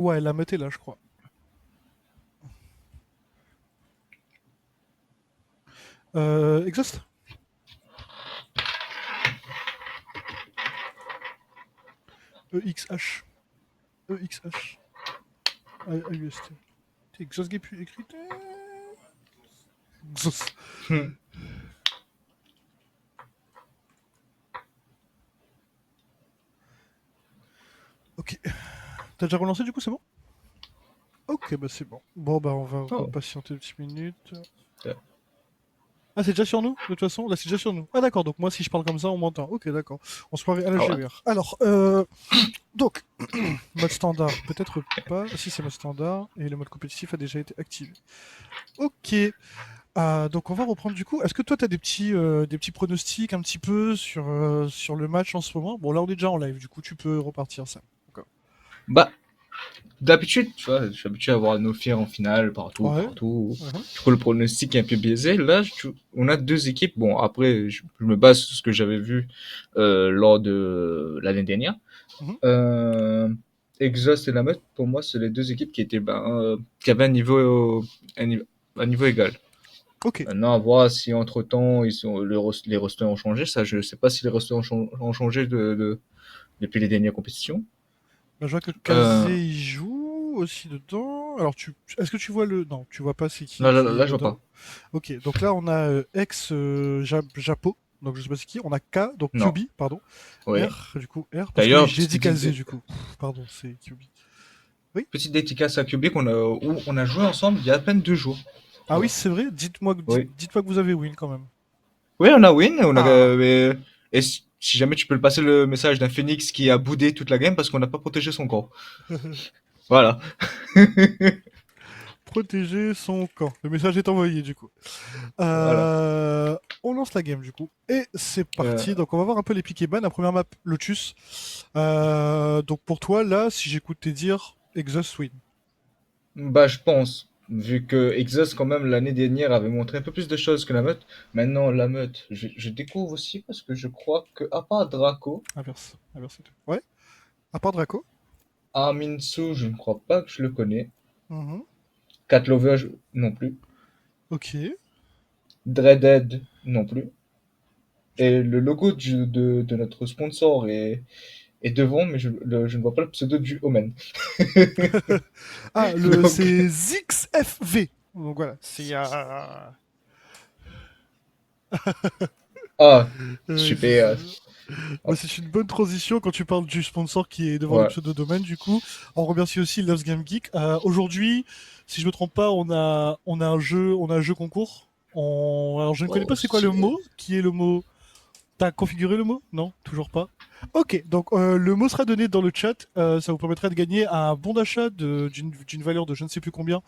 Ouais, la meute est là, je crois. Exhaust? EXH. EXH. AUST. Exhaust Gay écrit. Exhaust. Hmm. Ok. T'as déjà relancé du coup, c'est bon? Ok, bah c'est bon. Bon, bah on va Oh. patienter une petite minute. Ouais. Ah, c'est déjà sur nous, de toute façon? Là, c'est déjà sur nous. Ah, d'accord, donc moi, si je parle comme ça, on m'entend. Ok, d'accord. On se croirait à la Ah ouais? GER. Alors, donc, mode standard, peut-être pas. Si, c'est mode standard. Et le mode compétitif a déjà été activé. Ok. Donc, on va reprendre du coup. Est-ce que toi, tu as des petits pronostics un petit peu sur le match en ce moment? Bon, là, on est déjà en live, du coup, tu peux repartir ça. D'accord. Bah, d'habitude, tu vois, je suis habitué à voir nos fiers en finale, partout, Ouais. partout. Mhm. Du coup, le pronostic est un peu biaisé. Là, on a deux équipes. Bon, après, je me base sur ce que j'avais vu lors de l'année dernière. Mhm. Euh, Exhaust et Lamotte, pour moi, c'est les deux équipes qui étaient, qui avaient un niveau égal. Ok. Maintenant, à voir si entre-temps, les rosters ont changé. Ça, je ne sais pas si les rosters ont changé depuis les dernières compétitions. Bah, je vois que Euh, Kazé il joue aussi dedans. Alors, est-ce que tu vois le. Non, tu vois pas c'est qui là, là, qui est là, je vois dedans. pas. Ok, donc là, on a ex Japo. Donc, je sais pas c'est qui. On a K, donc Non. QB, pardon. Oui. R, du coup, R, parce que oui, D'ailleurs, j'ai dit Kazé, du coup. Pardon, c'est QB. Oui. petite dédicace à QB où on a joué ensemble il y a à peine 2 jours. Ah oui, Voilà. c'est vrai. Oui. Dites-moi que vous avez win quand même. Oui, on a win. Ah. Et si jamais tu peux le passer le message d'un Phoenix qui a boudé toute la game parce qu'on n'a pas protégé son corps. Voilà. Protéger son camp. Le message est envoyé, du coup. Voilà. On lance la game, du coup. Et c'est Euh, parti. Donc, on va voir un peu les pick et ban. La première map, Lotus. Donc, pour toi, là, si j'écoute tes dires, Exhaust win. Bah, je pense. Vu que Exos, quand même, l'année dernière, avait montré un peu plus de choses que la meute. Maintenant, la meute, je découvre aussi parce que je crois que, à part Draco, Inverse. Inverse et tout. Ouais. À part Draco. Arminsu, je ne crois pas que je le connais. Mhm. Catlover, non plus. Ok. Dreaded, non plus. Et le logo de notre sponsor est devant, mais je ne vois pas le pseudo du Omen. Ah, Donc, c'est ZixFV. Donc voilà, c'est ah, c'est ça. super. Bah, Hop, c'est une bonne transition quand tu parles du sponsor qui est devant le ouais. pseudo-domaine. Du coup, on remercie aussi Loves Game Geek. Aujourd'hui, si je me trompe pas, on a un jeu concours. Alors, je ne connais Oh, pas c'est quoi le stylé. mot. Qui est le mot? T'as configuré le mot? Non, toujours pas. Ok, donc le mot sera donné dans le chat. Ça vous permettra de gagner un bon d'achat d'une valeur de je ne sais plus combien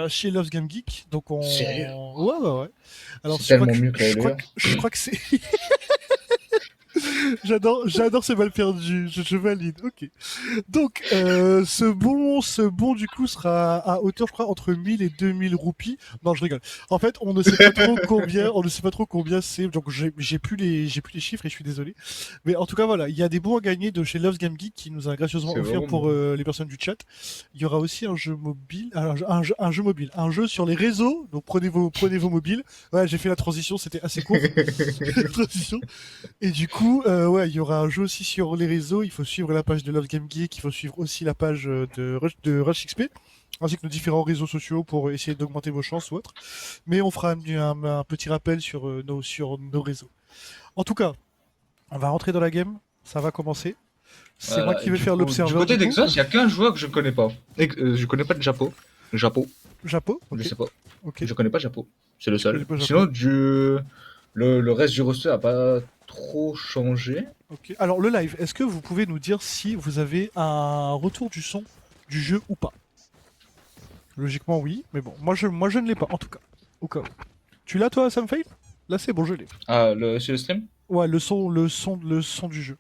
chez Loves Game Geek. Donc Sérieux? ouais, ouais, ouais. Alors C'est tellement mieux que la je crois LER. que je crois que c'est j'adore ces balles perdues. Je valide. Ok. Donc, ce bon du coup sera à hauteur, je crois, entre 1000 et 2000 roupies. Non, je rigole. En fait, on ne sait pas trop combien c'est. Donc, j'ai plus les chiffres et je suis désolé. Mais en tout cas, voilà, il y a des bons à gagner de chez Loves Game Geek qui nous a gracieusement C'est offert vraiment pour bien. les personnes du chat. Il y aura aussi un jeu mobile, un jeu mobile, un jeu sur les réseaux. Donc, prenez vos mobiles. Ouais, j'ai fait la transition, c'était assez court. La transition. Et du coup, ouais, il y aura un jeu aussi sur les réseaux. Il faut suivre la page de Love Game Geek. Il faut suivre aussi la page de Rush XP, ainsi que nos différents réseaux sociaux pour essayer d'augmenter vos chances ou autre. Mais on fera un petit rappel sur nos réseaux. En tout cas, on va rentrer dans la game. Ça va commencer. C'est moi Voilà. qui Et vais du faire coup, du l'observeur côté du coup. d'Exos, il y a qu'un joueur que je connais pas. Je connais pas de Japo. Japo, Japo, je ok. sais pas. Ok. Je connais pas Japo. C'est le Je connais seul. pas Sinon, Japo. le reste du roster a pas trop changé. Ok. Alors le live, est-ce que vous pouvez nous dire si vous avez un retour du son du jeu ou pas? Logiquement oui, mais bon, moi je ne l'ai pas en tout cas. Au cas où. Tu l'as toi, Sam Fail? Là c'est bon, je l'ai. Ah, sur le stream? Ouais, le son du jeu.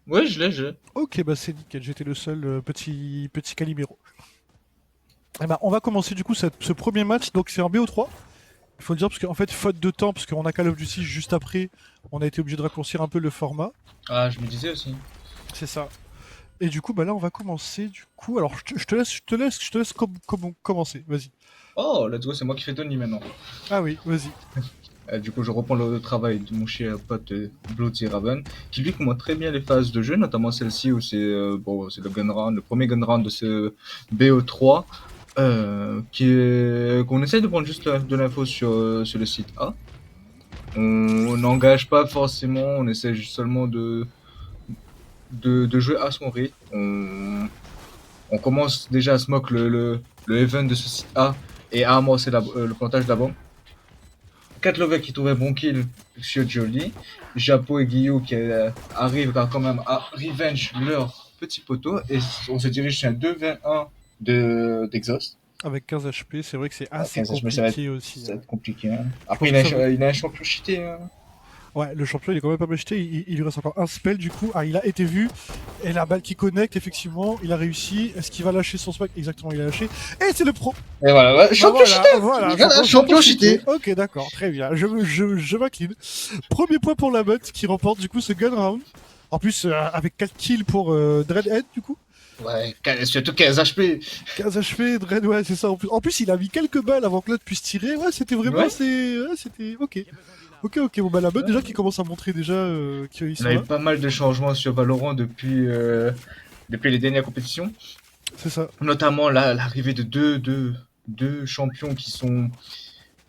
Ouais, je l'ai. Ok, bah c'est nickel, j'étais le seul petit Calimero. Eh ben, on va commencer du coup ce premier match, donc c'est un BO3. Il faut le dire parce qu'en fait, faute de temps, parce qu'on a Call of Duty juste après, on a été obligé de raccourcir un peu le format. Ah, je me disais aussi. C'est ça. Et du coup, bah là, on va commencer. Du coup, alors je te laisse commencer. Vas-y. Oh, let's go, c'est moi qui fais Tony maintenant. Ah oui, vas-y. Du coup, je reprends le travail de mon cher pote Bloody Raven, qui lui commence très bien les phases de jeu, notamment celle-ci où c'est bon, c'est le gun round, le premier gun round de ce BO3, qu'on essaye de prendre juste de l'info sur le site A. On n'engage pas forcément, on essaie juste seulement de jouer à son rythme. On commence déjà à smoke le event de ce site A et à amorcer le plantage d'abord. Katlover qui trouve un bon kill sur Jolie. Japo et Guillaume qui arrivent quand même à revenge leur petit poteau. Et on se dirige sur un 2v1 d'Exhaust. Avec 15 HP, c'est vrai que c'est À assez 15 HP, ça va compliqué aussi. ça va être compliqué. Hein. Je Après, pense que ça va. il a un champion cheaté. Hein. Ouais, le champion, il est quand même pas mal jeté. Il lui reste encore un spell, du coup. Ah, il a été vu. Et la balle qui connecte, effectivement, il a réussi. Est-ce qu'il va lâcher son spike? Exactement, il a lâché. Et c'est le pro. Et voilà, ouais, champion Bah cheaté. voilà, Champion cheaté. Ok, d'accord, très bien. Je m'incline. Premier point pour la meute qui remporte, du coup, ce gun round. En plus, avec 4 kills pour Dreadhead, du coup. Ouais, surtout 15 HP. 15 HP, Dread, ouais, c'est ça. En plus, il a mis quelques balles avant que l'autre puisse tirer. Ouais, c'était vraiment. Ouais. C'était. Ok. Ok. Bon, bah, la meute, déjà, qui commence à montrer déjà qu'ils On sont a eu là. pas mal de changements sur Valorant depuis les dernières compétitions. C'est ça. Notamment l'arrivée de deux champions qui sont,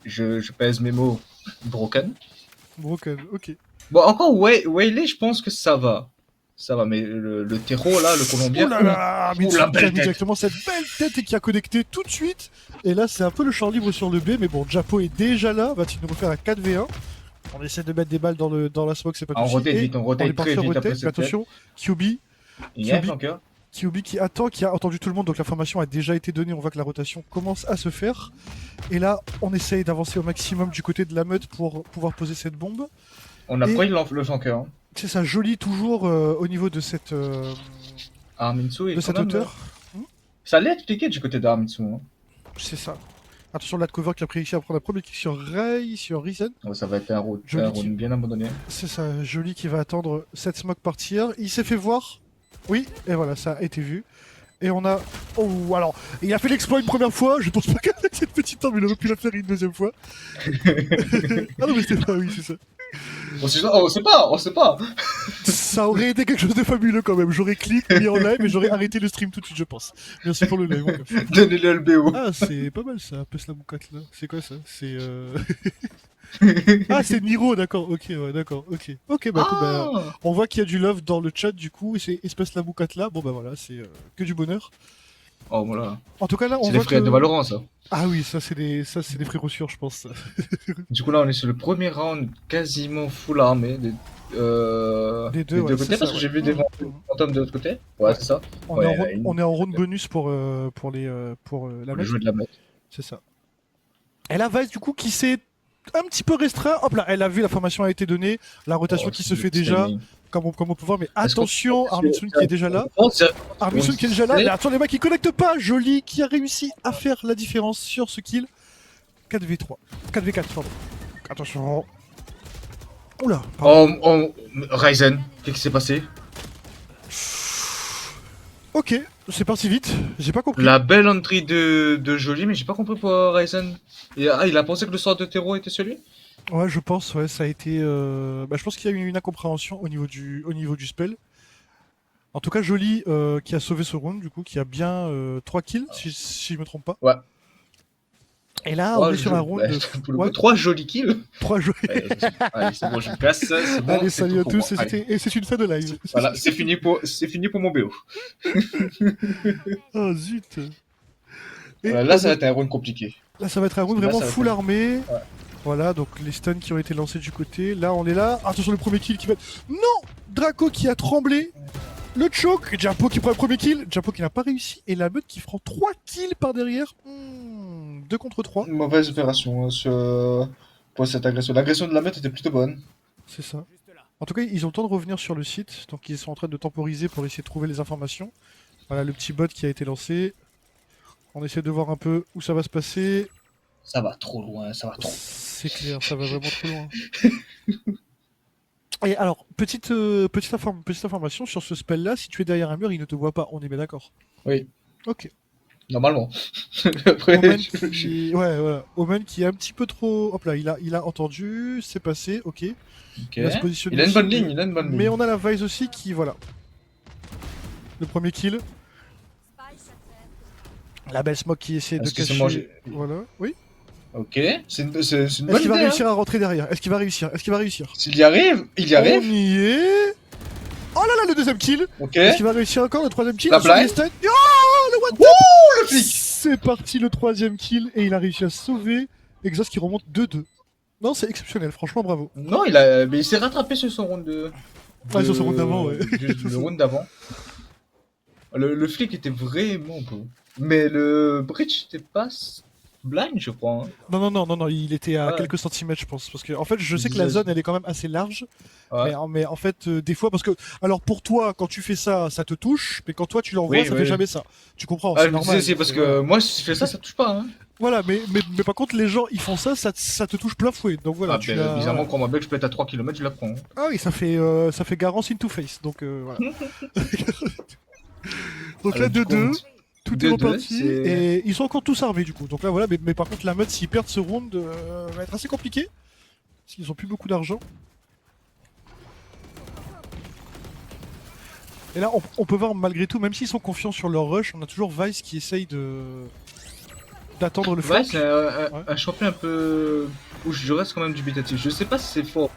je pèse mes mots, broken. Broken, ok. Bon, encore Waylay, je pense que ça va. Ça va, mais le terreau, là, le Ouh colombien, là là, ouh, la Mitsun qui a belle mis tête. directement cette belle tête et qui a connecté tout de suite. Et là, c'est un peu le champ libre sur le B, mais bon, Japo est déjà là. Va-t-il nous refaire un 4v1? On essaie de mettre des balles dans la smoke, c'est pas Ah, on touché. rotate Et vite, on on est rotate parti très en vite après rotate. Mais cette tête. attention, QB, Il y a un QB, flanqueur. QB qui attend, qui a entendu tout le monde, donc l'information a déjà été donnée. On voit que la rotation commence à se faire. Et là, on essaye d'avancer au maximum du côté de la meute pour pouvoir poser cette bombe. On a Et pris le flanqueur. Hein. c'est ça, joli toujours au niveau de cette, Arminsu est de quand cette même. hauteur. Ça allait expliquer du côté d'Arminsu. Hein. C'est ça. Attention, la cover qui a réussi à prendre la première kick sur Ray, sur Risen. Ouais, ça va être un Joli round bien abandonné. C'est ça, Joli qui va attendre cette smoke partir. Il s'est fait voir. Oui, et voilà, ça a été vu. Et on a. Oh, alors, il a fait l'exploit une première fois. Je pense pas qu'avec cette petite arme, il aurait pu la faire une deuxième fois. Ah non, mais c'était pas, oui, c'est ça. On sait pas. Ça aurait été quelque chose de fabuleux quand même. J'aurais click, mis en live et j'aurais arrêté le stream tout de suite, je pense. Merci pour le live. Mon gars. Donnez-le LBO. Ah, c'est pas mal ça, Pes la boucate là. C'est quoi ça? C'est. Ah, c'est Niro, d'accord, ok, ouais, d'accord, ok. Ok, bah écoute, bah, Ah, on voit qu'il y a du love dans le chat du coup, et c'est Espèce la boucate là, bon bah voilà, c'est que du bonheur. oh voilà. En tout cas là, on C'est les voit frères que... de Valorant, ça. Ah oui, ça c'est des frérots sûrs, je pense. Du coup, là, on est sur le premier round quasiment full armé Des deux, des ouais, deux c'est côtés, ça, parce que ouais. j'ai vu des fantômes de l'autre côté. Ouais, Ouais. c'est ça. On est Ouais, en il y en a round, une on est en round bonus pour la le mec, jeu de la mec. c'est ça. Et là, Vice du coup qui s'est un petit peu restreint, hop là, elle a vu, la formation a été donnée, la rotation Oh, qui c'est se le fait déjà, timing. comme on peut voir, mais Est-ce qu'on attention, Arminsun qui est déjà là. Oh, c'est- Arminsun qui est déjà là, mais attends les mecs qui connectent pas. Joli qui a réussi à faire la différence sur ce kill. 4v3. 4v4, pardon. Attention. Oula, pardon. Ryzen, qu'est-ce qui s'est passé? Ok, c'est parti vite, j'ai pas compris. La belle entrée de Jolie, mais j'ai pas compris pour Ryzen. Il a pensé que le sort de terreau était celui? Ouais, je pense, ouais, ça a été. Bah, je pense qu'il y a eu une incompréhension au niveau du spell. En tout cas, Joli qui a sauvé ce round, du coup, qui a bien 3 kills, si je me trompe pas. Ouais. Et là, on Trois est sur un round de. pour le coup, Ouais, 3 jolis kills. 3 Joli. Allez, c'est bon, je me casse, c'est bon, Allez, c'est salut tout à pour moi. tous, Allez. et c'est une fin de live. Voilà, c'est fini pour mon BO. Oh zut. Et Voilà, là, ça va être un round compliqué. là, ça va être un round Là, vraiment ça va full être- armé. Ouais. Voilà, donc les stuns qui ont été lancés du côté. Là, on est là. Attention, le premier kill qui va. Non, Draco qui a tremblé. Le choke. Japo qui prend le premier kill. Japo qui n'a pas réussi. Et la meute qui prend 3 kills par derrière. 2 contre 3. Une mauvaise opération hein, pour cette agression. L'agression de la meute était plutôt bonne. C'est ça. En tout cas, ils ont le temps de revenir sur le site. Donc, ils sont en train de temporiser pour essayer de trouver les informations. Voilà le petit bot qui a été lancé. On essaie de voir un peu où ça va se passer. Ça va trop loin, ça va trop. C'est clair, ça va vraiment trop loin. Et alors, petite information sur ce spell-là, si tu es derrière un mur, il ne te voit pas, on est bien d'accord. Oui, Ok. normalement. Après, Omen qui... Ouais, voilà. Omen qui est un petit peu trop... Hop là, il a entendu, c'est passé, ok. Il Ok. va se positionner Il a une ici, bonne ligne, il a une bonne mais ligne. on a la Vise aussi qui... Voilà. Le premier kill. La belle smoke qui essaie de Est-ce qu'ils se cacher... mangent? Voilà, oui. Ok, c'est une Est-ce bonne qu'il va idée, hein. réussir à rentrer derrière? Est-ce qu'il va réussir? Est-ce qu'il va réussir? S'il y arrive, il y On arrive. y est. Oh là là, le deuxième kill. Ok. Est-ce qu'il va réussir encore le troisième kill? La Attention, il est blind. stun. Oh, le one tap. Wouh, le flic. C'est parti, le troisième kill. Et il a réussi à sauver Exhaust qui remonte 2-2. Non, c'est exceptionnel, franchement, bravo. Non, mais il s'est rattrapé sur son round Ah, sur ce round d'avant, ouais. le round d'avant. Le flic était vraiment beau. Mais le bridge était pas blind, je crois, hein. Non, non, non, non, non, il était à Ouais. quelques centimètres, je pense. Parce que, en fait, je sais que la Disais- zone, elle est quand même assez large. Ouais. Mais en fait, des fois, parce que, alors pour toi, quand tu fais ça, ça te touche. Mais quand toi, tu l'envoies, Oui, ça fait oui. jamais ça. Tu comprends, Ah, c'est je me disais, normal. c'est parce que moi, si je fais ça, ça touche pas, hein. Voilà, mais par contre, les gens, ils font ça, ça te touche plein fouet. Donc voilà, Ah, tu ben, l'as. bizarrement, Voilà. quand ma belle, je peux être à 3 km, je la prends, hein. Ah oui, ça fait Garance into face. Donc voilà. Donc là, Alors, du coup, 2-2, tout est 2-2, reparti. c'est. Et ils sont encore tous armés du coup. Donc là, voilà, mais par contre, la mode, s'ils perdent ce round, va être assez compliqué. Parce qu'ils ont plus beaucoup d'argent. Et là, on peut voir malgré tout, même s'ils sont confiants sur leur rush, on a toujours Vice qui essaye d'attendre le flank. Ouais, c'est Ouais. un champion un peu. Où je reste quand même dubitatif. Je sais pas si c'est fort.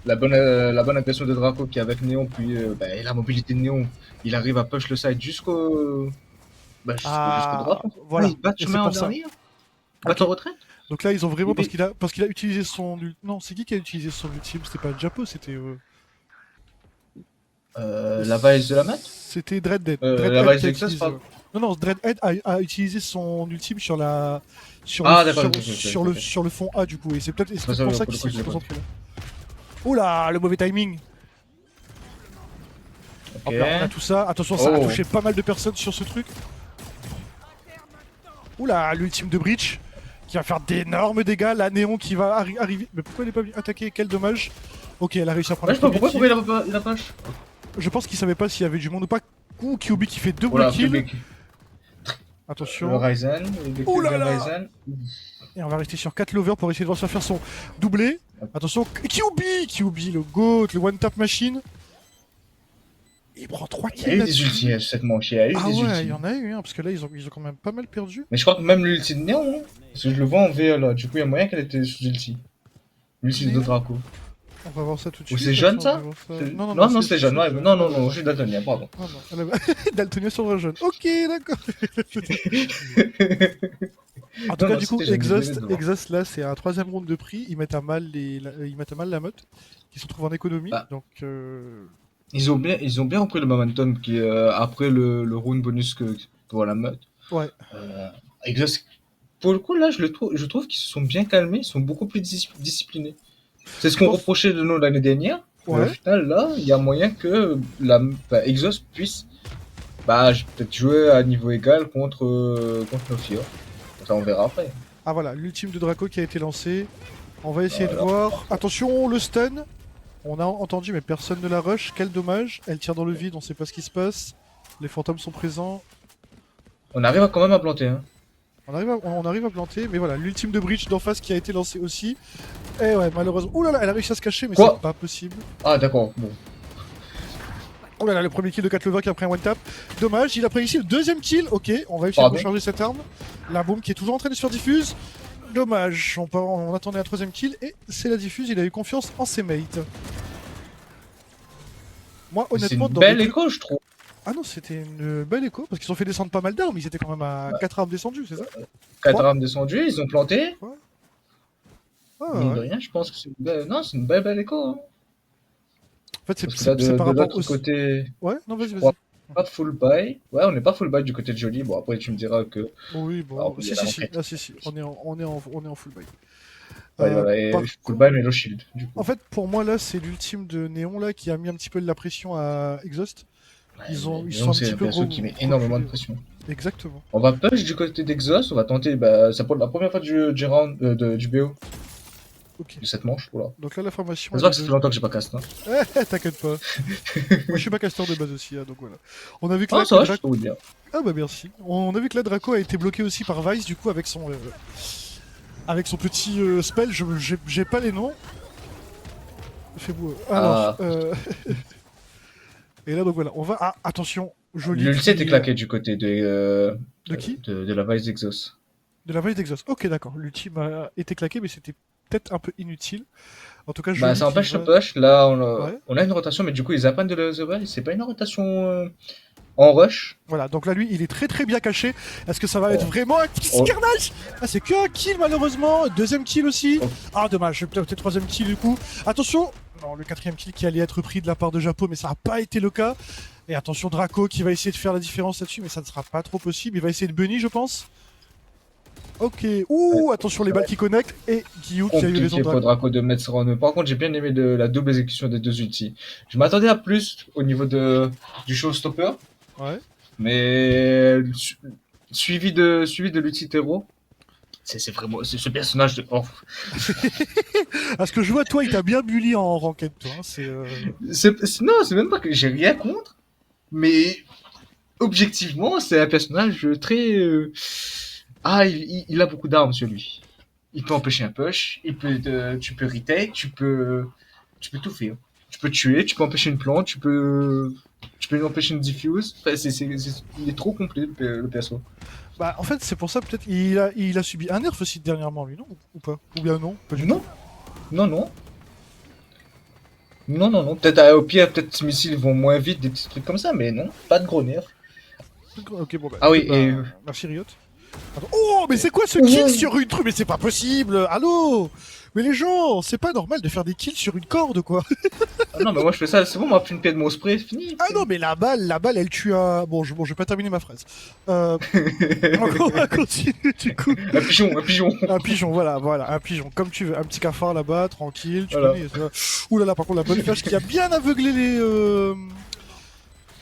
La bonne agression de Draco qui est avec Néon, puis et la mobilité de Néon, il arrive à push le side jusqu'au Ah, drop. Ah, voilà. il bat Et chemin c'est en pour ça. dernier. Bat Ok. en retraite. Donc là, ils ont vraiment Il parce est- qu'il a utilisé son non, c'est qui a utilisé son ultime? C'était pas Japo, La base de la mat. c'était Dreadhead. La Dreadhead base qui a d'Exos, utilisé. pardon. Non, non, Dreadhead a utilisé son ultime sur la Ah, d'accord, ok, ok, ok. sur le fond A du coup et c'est peut-être Ça, pour ça pour qu'il le coup, s'est je l'ai pas. concentré là. Oh là, le mauvais timing. Ok. Hop là, on a tout ça. Attention, ça a Oh. touché pas mal de personnes sur ce truc. Oula, l'ultime de Breach qui va faire d'énormes dégâts. La Néon qui va arriver. Mais pourquoi elle est pas venue attaquer? Quel dommage. Ok, elle a réussi à prendre Ouais, le je sais pas premier pourquoi kill. il a pas. Je pense qu'il savait pas s'il y avait du monde ou pas. Ouh, Kyubi qui fait double Voilà, kill. public. Le Attention. Ryzen, le Ouh kill là de là. Ryzen. Et on va rester sur 4 lovers pour essayer de voir se faire son doublé. Attention, Kyubi, le GOAT, le one tap machine. Il prend 3 Il y kills a eu des là-dessus. ultis cette manche, il y a eu Ah des ouais, ultis. il y en a eu, hein, parce que là, ils ont quand même pas mal perdu. Mais je crois que même l'ulti de Néon, hein, parce que je le vois en VA là, du coup il y a moyen qu'elle était sous ulti. L'ulti de Néon Draco. On va voir ça tout de Ou suite. c'est jeune Attends, ça, on va voir ça. C'est- Non, non, Non, non, c'est jeune, ouais, non, non, non, ouais. je suis daltonien, pardon. Non, non, elle avait- Daltonia sur le jaune. Ok, d'accord. En tout Non, cas, non, du coup, c'était jeune, désolé de voir. Exhaust là, c'est un troisième round de prix. Ils mettent à mal ils mettent à mal la meute, qui se retrouve en économie. Ah. Donc, Ils ont bien repris le momentum qui, après le round bonus pour la meute. ouais. Exhaust, pour le coup, là, je trouve qu'ils se sont bien calmés, ils sont beaucoup plus disciplinés. C'est ce Je qu'on pense- reprochait de nous l'année dernière. Mais au Ouais. final, là, il y a moyen que Exhaust puisse peut-être jouer à niveau égal contre Nofio. Ça, on verra après. Ah voilà, l'ultime de Draco qui a été lancé. On va essayer de Voilà. voir. Attention, le stun. On a entendu, mais personne ne la rush. Quel dommage. Elle tire dans le vide, on sait pas ce qui se passe. Les fantômes sont présents. On arrive quand même à planter. Hein. On arrive à planter, mais voilà, l'ultime de Breach d'en face qui a été lancé aussi. Et ouais, malheureusement. Ouh là là, elle a réussi à se cacher, mais Quoi c'est pas possible. Ah, d'accord. Bon. Oh là là, le premier kill de Catlover qui a pris un one tap. Dommage, il a pris ici le deuxième kill. Ok, on va essayer de Pardon. recharger cette arme. La bombe qui est toujours en train de se faire diffuse. Dommage, on attendait un troisième kill et c'est la diffuse. Il a eu confiance en ses mates. Moi, C'est honnêtement, une dans belle des trucs- écho, je trouve. Ah non, c'était une belle écho parce qu'ils ont fait descendre pas mal d'armes. Ils étaient quand même à 4 armes descendues, c'est ça? 4 Trois. rames descendues, ils ont planté. Ah, Mine de ouais. rien, je pense que c'est une belle... Non, c'est une belle écho. Hein. En fait, Parce que là, c'est par de rapport l'autre au. côté, Ouais, non, vas-y, je vas-y. crois pas full buy. Ouais, on n'est pas full buy du côté de Jolie. Bon, après, tu me diras que. Oui, bon. Alors, il y Si, a si, la si. enquête. Ah, si, si. On est en full buy. Ouais, voilà, et Par full contre- buy, mais low shield. Du coup. En fait, pour moi, là, c'est l'ultime de Néon là qui a mis un petit peu de la pression à Exhaust. Ils sont un c'est petit un peu perso qui met énormément de pression. Exactement. On va push du côté d'Exos, on va tenter, c'est pour la première fois du round, du BO. Ok. de cette manche. Voilà. Donc là, la formation. Ça se voit que ça fait longtemps que j'ai pas cast. Hein. T'inquiète pas. Moi, je suis pas casteur de base aussi, hein, donc voilà. On a vu que Ah, là, ça va, je Draco. trouve bien. Ah bah merci. On a vu que là, Draco a été bloqué aussi par Vice, du coup, avec son petit spell. J'ai pas les noms. Fais-vous. Alors. Ah, Et là, donc voilà, on va. Ah, attention, joli. l'ulti était claqué du côté De qui? de la Vice d'Exos. De la Vice d'Exhaust. Ok, d'accord. L'ultime a été claqué, mais c'était peut-être un peu inutile. En tout cas, Bah, joli ça qui empêche le va. push. Là, Ouais. on a une rotation, mais du coup, ils apprennent de The Well. C'est pas une rotation en rush. Voilà, donc là, lui, il est très très bien caché. Est-ce que ça va être Oh. vraiment un Oh. carnage? Ah, c'est que un kill, malheureusement. Deuxième kill aussi. Oh. Ah, dommage. Peut-être troisième kill, du coup. Attention. Non, le quatrième kill qui allait être pris de la part de Japo, mais ça n'a pas été le cas. Et attention, Draco qui va essayer de faire la différence là-dessus, mais ça ne sera pas trop possible. Il va essayer de bunny, je pense. Ok. Ouh, attention, les balles qui connectent. Et Guillaume qui a eu raison Compliqué de pour Draco. Draco de mettre ce round. Par contre, j'ai bien aimé la double exécution des deux ultis. Je m'attendais à plus au niveau du showstopper, Ouais. mais suivi de l'ulti Tero. C'est vraiment ce personnage de. Oh. À ce que je vois, toi, il t'a bien bully en ranked, toi. Hein, Non, c'est même pas que j'ai rien contre, mais objectivement, c'est un personnage très. Ah, il a beaucoup d'armes sur lui. Il peut empêcher un push, tu peux retake, tu peux tout faire. Tu peux tuer, tu peux empêcher une plante, tu peux empêcher une diffuse. Enfin, il est trop complet le perso. Bah, en fait, c'est pour ça, peut-être, il a subi un nerf aussi dernièrement, lui, non? Ou pas? Ou bien non? Pas du Non, tout. non, non. Non, non, non. Peut-être au pire, peut-être ces missiles vont moins vite, des petits trucs comme ça, mais non, pas de gros nerfs. Ok, bon, bah, Ah oui, écoute, bah, et. merci Riot. Attends. Oh, mais c'est quoi ce kill sur une truc? Mais c'est pas possible! Allô? Mais les gens, c'est pas normal de faire des kills sur une corde, quoi. Ah non, mais moi je fais ça, c'est bon, on m'a pris une pied de mon spray, c'est fini. Ah non, mais la balle, elle tue un. Bon, je vais pas terminer ma phrase. On va continuer, du coup. Un pigeon, un pigeon. Un pigeon, voilà, un pigeon, comme tu veux. Un petit cafard là-bas, tranquille, tu Voilà. connais. Ouh là là, par contre, la bonne flash qui a bien aveuglé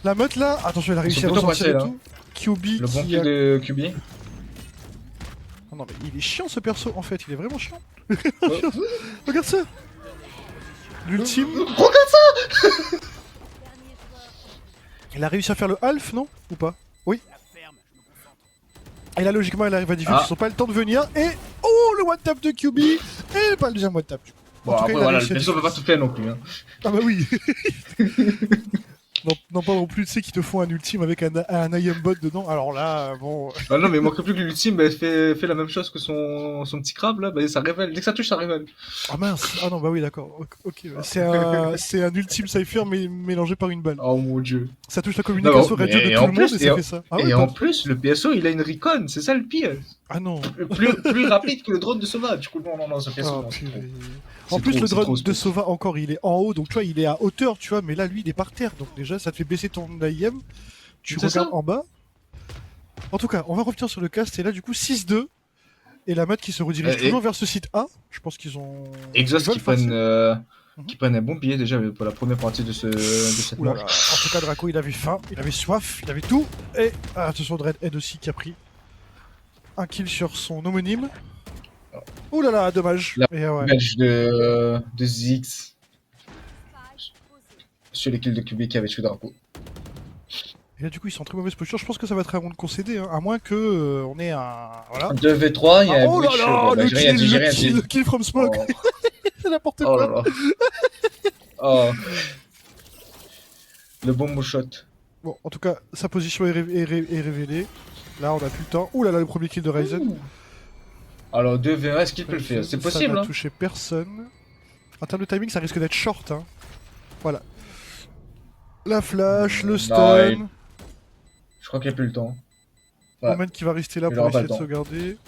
la meute là. Attention, elle a réussi à plutôt ressortir et coincés, tout. QB Le bon qui kill a. de QB. Oh non, mais il est chiant ce perso, en fait, il est vraiment chiant. Oh. Regarde ça. L'ultime. Regarde ça. Il a réussi à faire le half, non? Ou pas? Oui. Et là, logiquement, elle arrive à diffuser. Ah. Ils ont pas le temps de venir. Et. Oh, le one tap de QB. Et pas le deuxième one tap. Bon, En tout cas, après, il a voilà, réussi le à perso peut pas tout faire non plus. Hein. Ah bah oui. Non, pas non plus, tu sais, qu'ils te font un ultime avec un IM bot dedans. Alors là, bon. Ah non, mais il manquerait plus que l'ultime bah, fait la même chose que son petit crabe là, bah, ça révèle. Dès que ça touche, ça révèle. Ah mince. Ah non, bah oui, d'accord. Ok. Ouais. C'est un ultime cypher mais mélangé par une balle. Oh mon dieu. Ça touche la communication Non, radio de et tout en le monde plus- et ça fait ça. Ah ouais, Et pas- en plus, le PSO il a une recon, c'est ça le pire. Ah non. Plus rapide que le drone de sauvage. Du coup, non, ce PSO. Ah, non, c'est purée. trop. En plus, trop- le c'est drone trop de spécial. Sova, encore, il est en haut, donc tu vois, il est à hauteur, tu vois, mais là, lui, il est par terre, donc déjà, ça te fait baisser ton IM. Tu C'est regardes ça. en bas. En tout cas, on va revenir sur le cast, et là, du coup, 6-2. Et la meute qui se redirige Et- toujours vers ce site A. Je pense qu'ils ont. Exhaust ils veulent forcer. qui prennent un bon billet déjà pour la première partie de cette Ouh là manche. là. En tout cas, Draco, il avait faim, il avait soif, il avait tout. Et attention, Dreadhead aussi qui a pris un kill sur son homonyme. Ouh là là, dommage. La- Et ouais. Match de ZX sur les kills de QB qui avait tué Draco. Et là, du coup, ils sont en très mauvaise posture. Je pense que ça va être un round concédé, hein, à moins que on ait un. Voilà. 2v3, il y a un Oh là breach. là, Bon, bah, le j'ai rien dit, j'ai rien kill, dit. le kill from smoke, Oh, c'est n'importe oh là quoi. là. Oh. Le bomb shot. Bon, en tout cas, sa position est révélée. Là, on a plus le temps. Ouh là là, le premier kill de Ryzen. Alors 2v1, est-ce qu'il peut le faire? C'est possible, Ça n'a hein? touché personne. En termes de timing, ça risque d'être short. Hein. Voilà. La flash, le Non, stun. Je crois qu'il n'y a plus le temps. Ouais. Omen qui va rester là Il pour aura pas essayer de le temps. sauvegarder.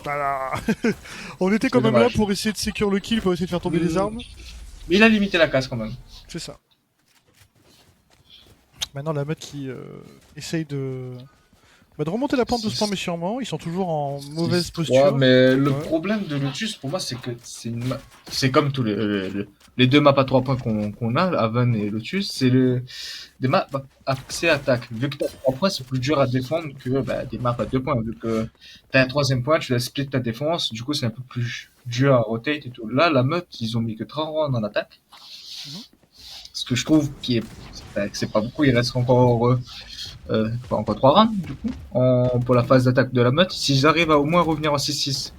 Voilà. On était quand C'est même là dommage. pour essayer de secure le kill, pour essayer de faire tomber les armes. Mais il a limité la casse quand même. C'est ça. Maintenant, la meute qui essaye de Bah, de remonter la pente doucement mais sûrement, ils sont toujours en mauvaise posture. Mais le Ouais. problème de Lotus, pour moi, c'est que c'est comme tous les deux maps à 3 points qu'on a, Haven et Lotus, c'est des maps axées attaque. Vu que t'as 3 points, c'est plus dur à défendre que des maps à 2 points. Vu que t'as un troisième point, tu dois split ta défense, du coup, c'est un peu plus dur à rotate et tout. Là, la meute, ils ont mis que 30 rounds en attaque. Mhm. Ce que je trouve que c'est pas beaucoup, il reste encore encore 3 rounds du coup pour la phase d'attaque de la meute. S'ils arrivent à au moins revenir en 6-6,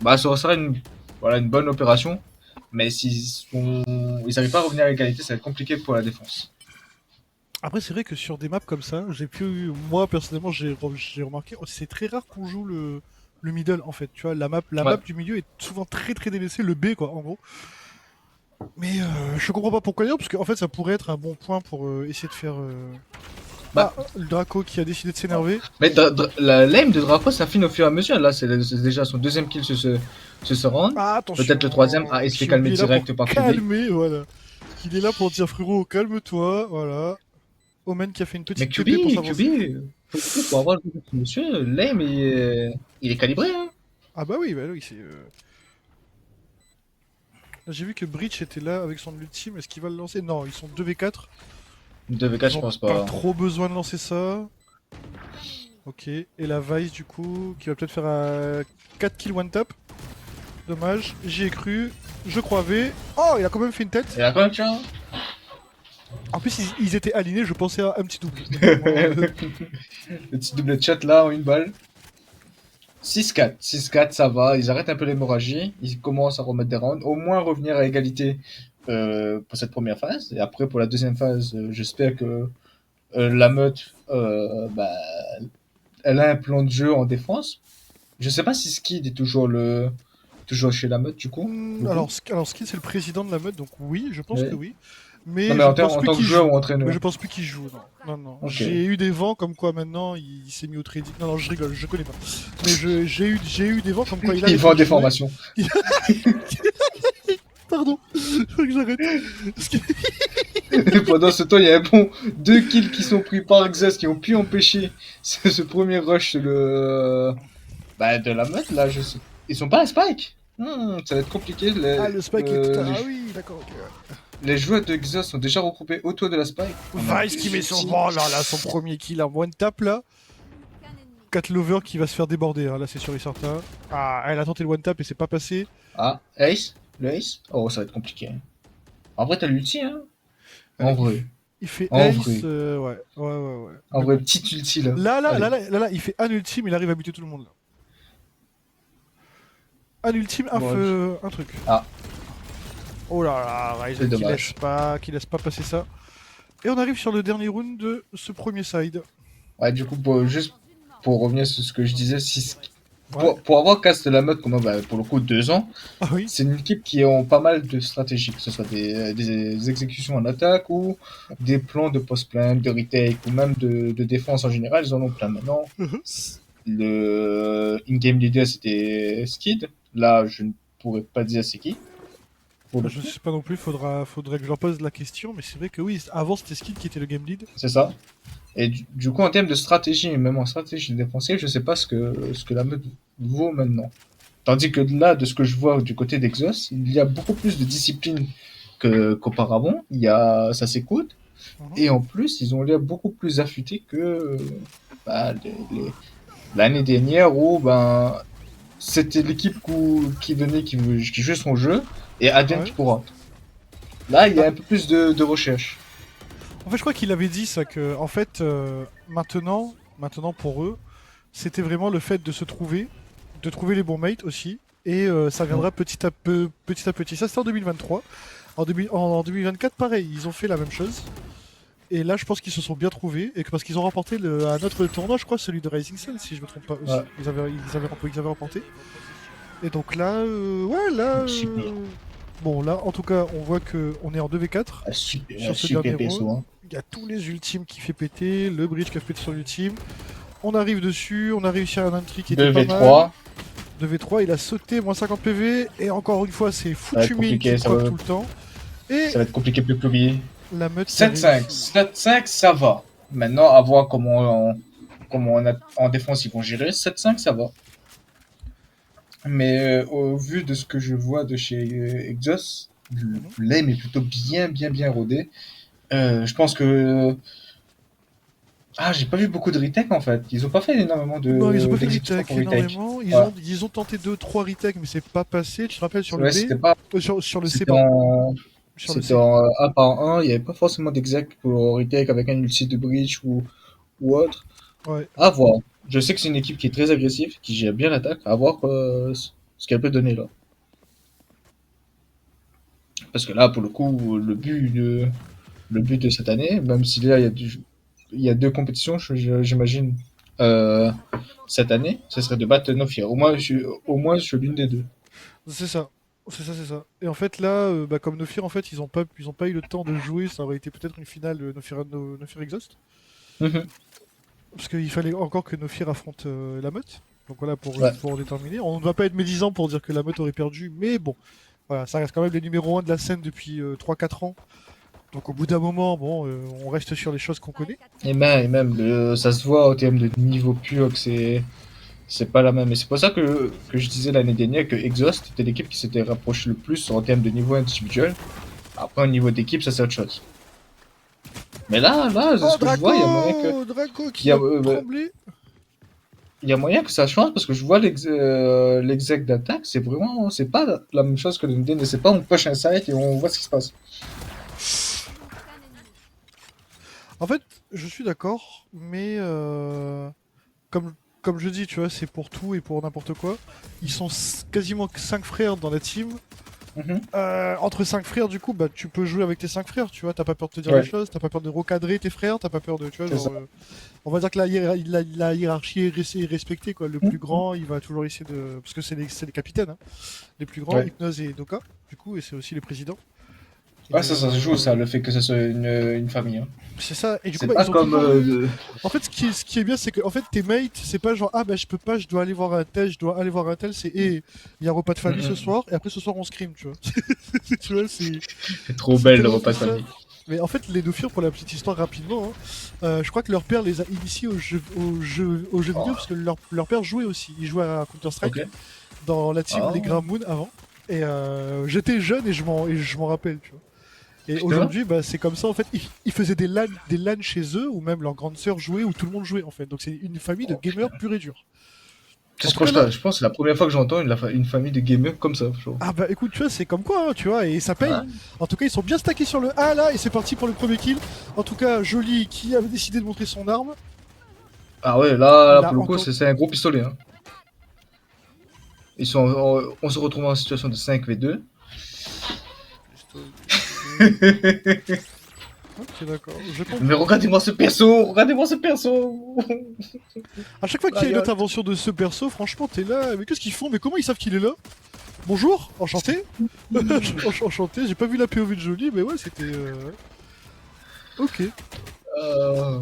bah ça serait une bonne opération. Mais ils n'arrivent pas à revenir à l'égalité, ça va être compliqué pour la défense. Après, c'est vrai que sur des maps comme ça, moi personnellement, j'ai remarqué, c'est très rare qu'on joue le middle en fait. Tu vois, la map Ouais. du milieu est souvent très très délaissée, le B quoi, en gros. Mais je comprends pas pourquoi d'ailleurs, parce qu'en fait, ça pourrait être un bon point pour essayer de faire. Bah, Le Draco qui a décidé de s'énerver. mais la lame de Draco s'affine au fur et à mesure. Là, c'est déjà son deuxième kill sur ce round. Ah, attention! Peut-être le troisième. Ah, il se fait calmer Kyubi est là direct pour par QB. calmer, voilà. Il est là pour dire frérot, calme-toi, voilà. Omen qui a fait une Mais petite QB, TP pour s'avancer. pour avoir le monsieur, lame, il est calibré. Hein. Ah bah oui, c'est. Là, j'ai vu que Breach était là avec son ultime, est-ce qu'il va le lancer? Non, ils sont 2v4. 2v4, Ils je ont pense pas pas. trop besoin de lancer ça. Ok, et la Vice du coup, qui va peut-être faire 4 kills one tap. Dommage, j'y ai cru, je croyais. Oh, il a quand même fait une tête. Il a quand même, tiens. En plus, ils étaient alignés, je pensais à un petit double. Le petit double chat là en une balle. 6-4, 6-4, ça va. Ils arrêtent un peu l'hémorragie. Ils commencent à remettre des rounds. Au moins revenir à égalité pour cette première phase. Et après, pour la deuxième phase, j'espère que la meute, elle a un plan de jeu en défense. Je sais pas si Skid est toujours chez la meute du coup. Alors Skin c'est le président de la meute, donc oui, je pense que Ouais. oui. Non Mais mais je en, ne pense en plus tant que qu'il joueur joue. ou Mais entraîneur. je pense plus qu'il joue, non. Non, non. Ok. J'ai eu des vents comme quoi maintenant il s'est mis au trading. Non, non, je rigole, je connais pas. Mais j'ai eu des vents comme quoi il Il arrête vend de des jouer. formations. Pardon, faut que j'arrête. Parce que- Et pendant ce temps, il y a un bon 2 kills qui sont pris par Exos qui ont pu empêcher ce premier rush de la meute là. Ils sont pas à Spike. Ça va être compliqué. Ah, le spike est tout à. Ah oui, d'accord, ok. Les joueurs de Exos sont déjà regroupés autour de la Spike. On a Vice qui met son. ultimes. Oh là là, son premier kill en one tap là. Cat Lover qui va se faire déborder, hein, là c'est sûr et certain. Ah, elle a tenté le one tap et c'est pas passé. Ah, Ace. Le Ace. Oh, ça va être compliqué. En vrai, t'as l'ulti, hein. En vrai. Il fait En ace, vrai. ouais. En Mais vrai, bon. petite ulti là. Là, Allez. il fait un ultime, il arrive à buter tout le monde là. Un ultime, un Bon, feu, un truc. Ah. Oh là là, Ryzen C'est dommage. qui laisse pas passer ça. Et on arrive sur le dernier round de ce premier side. Ouais, du coup, juste pour revenir sur ce que je disais, Ouais. pour avoir cast la mode comme pour le coup 2 ans, Ah oui. c'est une équipe qui ont pas mal de stratégies, que ce soit des exécutions en attaque ou des plans de post-plan, de retake ou même de défense en général, ils en ont plein maintenant. Mhm. Le in-game leader c'était Skid, là je ne pourrais pas dire c'est qui. Pour le Je coup, sais pas non plus, faudrait que je leur pose la question, mais c'est vrai que oui, avant c'était Skid qui était le game lead. c'est ça. Et du coup, en termes de stratégie, et même en stratégie défensive, je sais pas ce que la meute vaut maintenant. Tandis que là, de ce que je vois du côté d'Exos, il y a beaucoup plus de discipline qu'auparavant. Ça s'écoute. Mhm. Et en plus, ils ont l'air beaucoup plus affûtés que bah, l'année dernière où c'était l'équipe qui venait, qui jouait son jeu et advienne Ouais. qui pourra. Là, il y a Bah, un peu plus de recherche. en fait, je crois qu'il avait dit ça que, en fait, maintenant pour eux, c'était vraiment le fait de se trouver, de trouver les bons mates aussi, et ça viendra petit à peu, petit à petit. Ça, c'était en 2023. En 2024, pareil, ils ont fait la même chose. Et là, je pense qu'ils se sont bien trouvés, et que parce qu'ils ont remporté un autre tournoi, je crois, celui de Rising Sun, si je me trompe pas aussi. Ouais. Ils avaient remporté. Et donc là, ouais, là. Super. Bon, là, en tout cas, on voit que on est en 2v4. Ah, super, Sur ce super dernier perso. round. Hein. Il y a tous les ultimes qui fait péter, le bridge qui a fait péter sur l'ultime. On arrive dessus, on a réussi à un entry qui était pas mal. 2v3. 2v3, il a sauté, moins 50 PV, et encore une fois, c'est va être foutu mine compliqué, qui ça proc va- tout le temps. Et Ça va être compliqué plus que lui. la meute qui a 7-5. réussi. 7-5, ça va. Maintenant, à voir comment en défense ils vont gérer. 7-5, ça va. Mais au vu de ce que je vois de chez Exos, Mhm. l'aim est plutôt bien rodé. Je pense que j'ai pas vu beaucoup de retech en fait. Ils ont pas fait énormément Non, ils ont pas fait de d'exécution retake pour retech. énormément. Ouais. Ils ont tenté 2-3 retakes, mais c'est pas passé. Tu te rappelles sur le Ouais, B, c'était pas. sur le C, C'était pardon. en. Sur le C'était C. en 1 par 1, il n'y avait pas forcément d'exec pour retake avec un ulti de breach ou autre. Ouais. À voir. Je sais que c'est une équipe qui est très agressive, qui gère bien l'attaque. À voir ce qu'elle peut donner là. Parce que là, pour le coup, le but de cette année, même si là, il y a deux compétitions, j'imagine, euh, cette année, ce serait de battre Nofir. Au moins sur l'une des deux. C'est ça. C'est ça. Et en fait, là, bah, comme Nofir, en fait, ils ont pas eu le temps de jouer. Ça aurait été peut-être une finale Nofir Exhaust. Mhm. Parce qu'il fallait encore que Nofir affronte la meute. Donc voilà, Ouais. pour déterminer. On ne va pas être médisant pour dire que la meute aurait perdu, mais bon. Voilà, ça reste quand même les numéros 1 de la scène depuis 3-4 ans. Donc au bout d'un moment, bon, on reste sur les choses qu'on connaît. Et même ça se voit au terme de niveau pur que c'est pas la même. Et c'est pour ça que je disais l'année dernière que Exhaust était l'équipe qui s'était rapprochée le plus en termes de niveau individuel. Après, au niveau d'équipe, ça c'est autre chose. Mais là, de Oh, ce que je vois, il y a moyen que, Draco qu'il qui y a, a tremblé. il y a moyen que ça change parce que je vois l'exec d'attaque, c'est pas la même chose que LinkedIn et c'est pas on push un site et on voit ce qui se passe. En fait, je suis d'accord, mais comme, comme je dis, tu vois, c'est pour tout et pour n'importe quoi. Ils sont quasiment 5 frères dans la team. Mhm. Entre 5 frères, du coup, bah, tu peux jouer avec tes 5 frères, tu vois. T'as pas peur de te dire les Ouais, choses, t'as pas peur de recadrer tes frères, t'as pas peur de, tu vois, c'est genre, ça. on va dire que la hiérarchie est respectée, quoi. Le plus grand, il va toujours essayer de, parce que c'est les capitaines, hein. Les plus grands, Ouais. Hypnose et Doka, du coup, et c'est aussi les présidents. Ouais, Et ça se joue, ça, le fait que ce soit une famille. Hein. c'est ça. Et du coup, C'est bah, pas ils ont comme. toujours eu. En fait, ce qui est bien, c'est que en fait, tes mates, c'est pas genre, ah bah je peux pas, je dois aller voir un tel, je dois aller voir un tel, c'est, il y a un repas de famille ce soir, et après ce soir on scrim, tu vois. Tu vois, C'est trop c'est belle le tellement repas plus de ça. famille. Mais en fait, les Dofir, pour la petite histoire rapidement, hein, je crois que leur père les a initiés aux jeux vidéo, Oh, parce que leur père jouait aussi. Il jouait à ok. Counter-Strike dans la team Les Oh, Green Moon avant. Et j'étais jeune et je m'en rappelle, tu vois. Et putain. aujourd'hui, bah, c'est comme ça en fait. Ils faisaient des LAN chez eux, où même leur grande sœur jouait, où tout le monde jouait en fait. Donc c'est une famille de Oh, gamers putain. pur et dur. En C'est tout quoi, cas là, je pense que c'est la première fois que j'entends une famille de gamers comme ça. Genre. ah bah écoute, tu vois, c'est comme quoi, hein, tu vois, et ça paye. Ouais. En tout cas, ils sont bien stackés sur le A là, et c'est parti pour le premier kill. En tout cas, Jolie qui avait décidé de montrer son arme. Ah ouais, Il pour a le coup, encore. c'est un gros pistolet. Hein. On se retrouve en situation de 5v2. Ok, d'accord, je Mais comprends. regardez-moi ce perso, regardez-moi ce perso. À chaque fois qu'il y a une Riot. intervention de ce perso, franchement, t'es là. Mais qu'est-ce qu'ils font? Mais comment ils savent qu'il est là? Bonjour, enchanté. Enchanté, j'ai pas vu la POV de Jolie, mais ouais, c'était. Ok. Euh,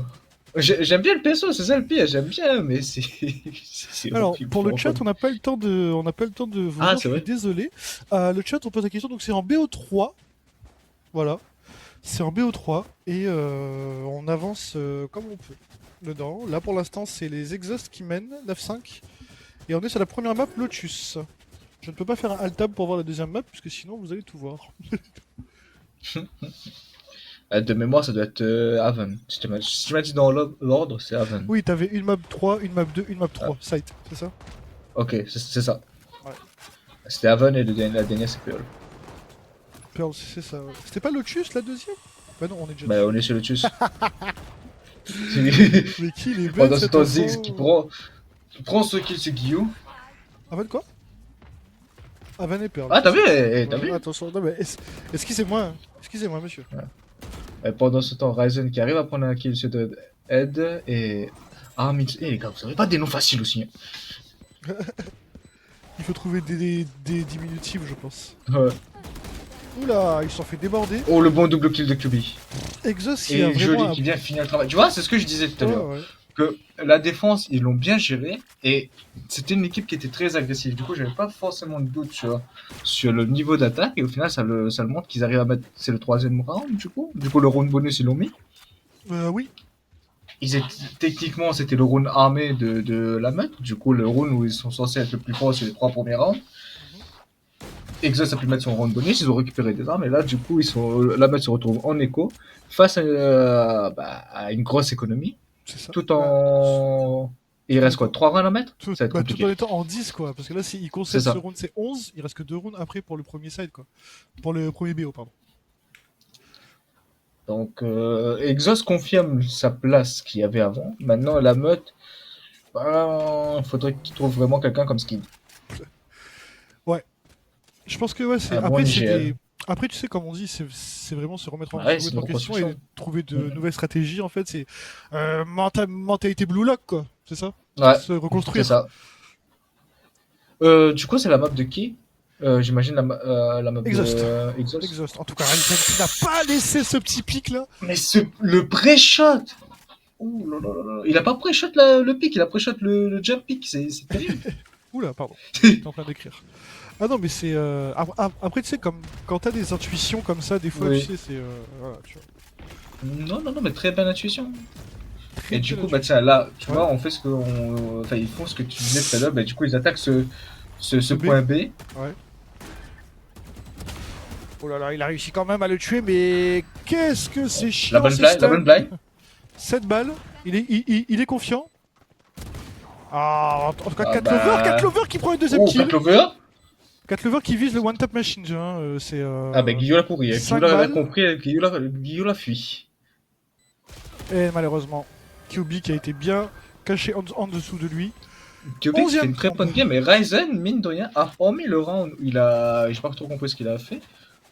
J'aime bien le perso, c'est ça le pire, j'aime bien, mais c'est Alors, horrible. pour le Genre, chat, comme- on n'a pas le temps de vous Ah, lire, je c'est suis vrai. désolé. Le chat, on pose la question, donc c'est en BO3, voilà. C'est en BO3, et on avance comme on peut dedans. Là, pour l'instant, c'est les exhausts qui mènent, 9-5, et on est sur la première map, Lotus. Je ne peux pas faire un alt tab pour voir la deuxième map, puisque sinon vous allez tout voir. De mémoire, ça doit être Haven. Si tu m'as dit dans l'ordre, c'est Haven. Oui, t'avais une map 3, une map 2, une map Ah, 3, site, c'est ça? ok, c'est ça. Ouais, C'était Haven et la dernière, c'est Pearl. Pearl, c'est ça. Ouais. C'était pas Lotus la deuxième? Bah non, on est déjà Bah, dessus. on est sur le Tus. Mais qu'il est bête Pendant ce cet temps, Ziggs qui enfant! prend ce kill sur Guillaume. Avant quoi? Avan et Pearl, Ah, c'est t'as ça. vu, t'as Ouais, vu? attention, non mais excusez-moi, hein. Excusez-moi monsieur. Et pendant ce temps, Ryzen qui arrive à prendre un kill sur Ed et. Ah, mais les gars, vous avez pas des noms faciles aussi. Il faut trouver des diminutifs, je pense. Hein. Ouais. Oula, ils se sont fait déborder. Oh, le bon double kill de QB. Exos qui a Et vraiment Jolie un... qui vient finir le travail. Tu vois, c'est ce que je disais tout à Ouais, l'heure. ouais. Que la défense, ils l'ont bien géré et c'était une équipe qui était très agressive. Du coup, j'avais pas forcément de doute sur le niveau d'attaque et au final, ça le montre qu'ils arrivent à mettre. C'est le troisième round, du coup. Du coup, le round bonus, ils l'ont mis. Oui. techniquement, c'était le round armé de la meute. Du coup, le round où ils sont censés être le plus fort, c'est les 3 premiers rounds. Mhm. Exos a pu mettre son round bonus, ils ont récupéré des armes, et là, du coup, la meute se retrouve en écho face à une grosse économie, C'est ça. tout Bah, en. Il tout en reste quoi, étant, 3 rounds à mettre? Ça va être tout en compliqué. étant en 10 quoi. Parce que là, s'il C'est concède ce ça. round, c'est 11, il reste que 2 rounds après pour le premier side quoi. Pour le premier BO, pardon. Donc, Exos confirme sa place qu'il y avait avant. Maintenant, la meute, faudrait qu'il trouve vraiment quelqu'un comme Skin. Ouais. Je pense que ouais, c'est. Un bon Après, c'est IGL. des. Après, tu sais, comme on dit, c'est vraiment se remettre Ouais, se c'est remettre une en question et reconstruction. trouver de Mhm. nouvelles stratégies. En fait, c'est mentalité Blue Lock, quoi. C'est ça? Ouais, Se c'est reconstruire. ça. Du coup, c'est la map de qui? J'imagine la map de Exhaust. Exos. Exhaust. En tout cas, Ryzen qui n'a pas laissé ce petit pic là. Mais le pré-shot! Ouh là là là là. Il a pas pré-shot le pick, il a pré-shot le jump pick, c'est terrible. Oula, pardon. J'étais en train d'écrire. Ah non, mais c'est. Après, tu sais, comme quand t'as des intuitions comme ça, des fois, tu Oui. sais, c'est. Voilà, tu vois. Non, non, non, mais très bonne intuition. Très Et très du coup, bah intuition. tiens, là, tu Ouais. vois, on fait ce que enfin, ils font ce que tu disais tout à l'heure, bah du coup, ils attaquent ce Ce B. point B. Ouais. Oh là là, il a réussi quand même à le tuer, mais qu'est-ce que c'est La chiant bonne ces blague, la bonne stuns. blague. 7 balles, il est confiant. Ah, en tout cas, Ah 4 bah. Lover qui prend le deuxième Oh, kill. 4 lovers. 4 Lover qui vise le one tap machine, hein, c'est Ah bah, Guillaume l'a pourri, hein. 5 Guillaume l'a balles. compris, Guillaume l'a fui. Et malheureusement, QB qui a été bien caché en dessous de lui. Kyobik fait 11ème une très round. bonne game, mais Ryzen, mine de rien, a hormis le round où il a. J'ai pas trop compris ce qu'il a fait.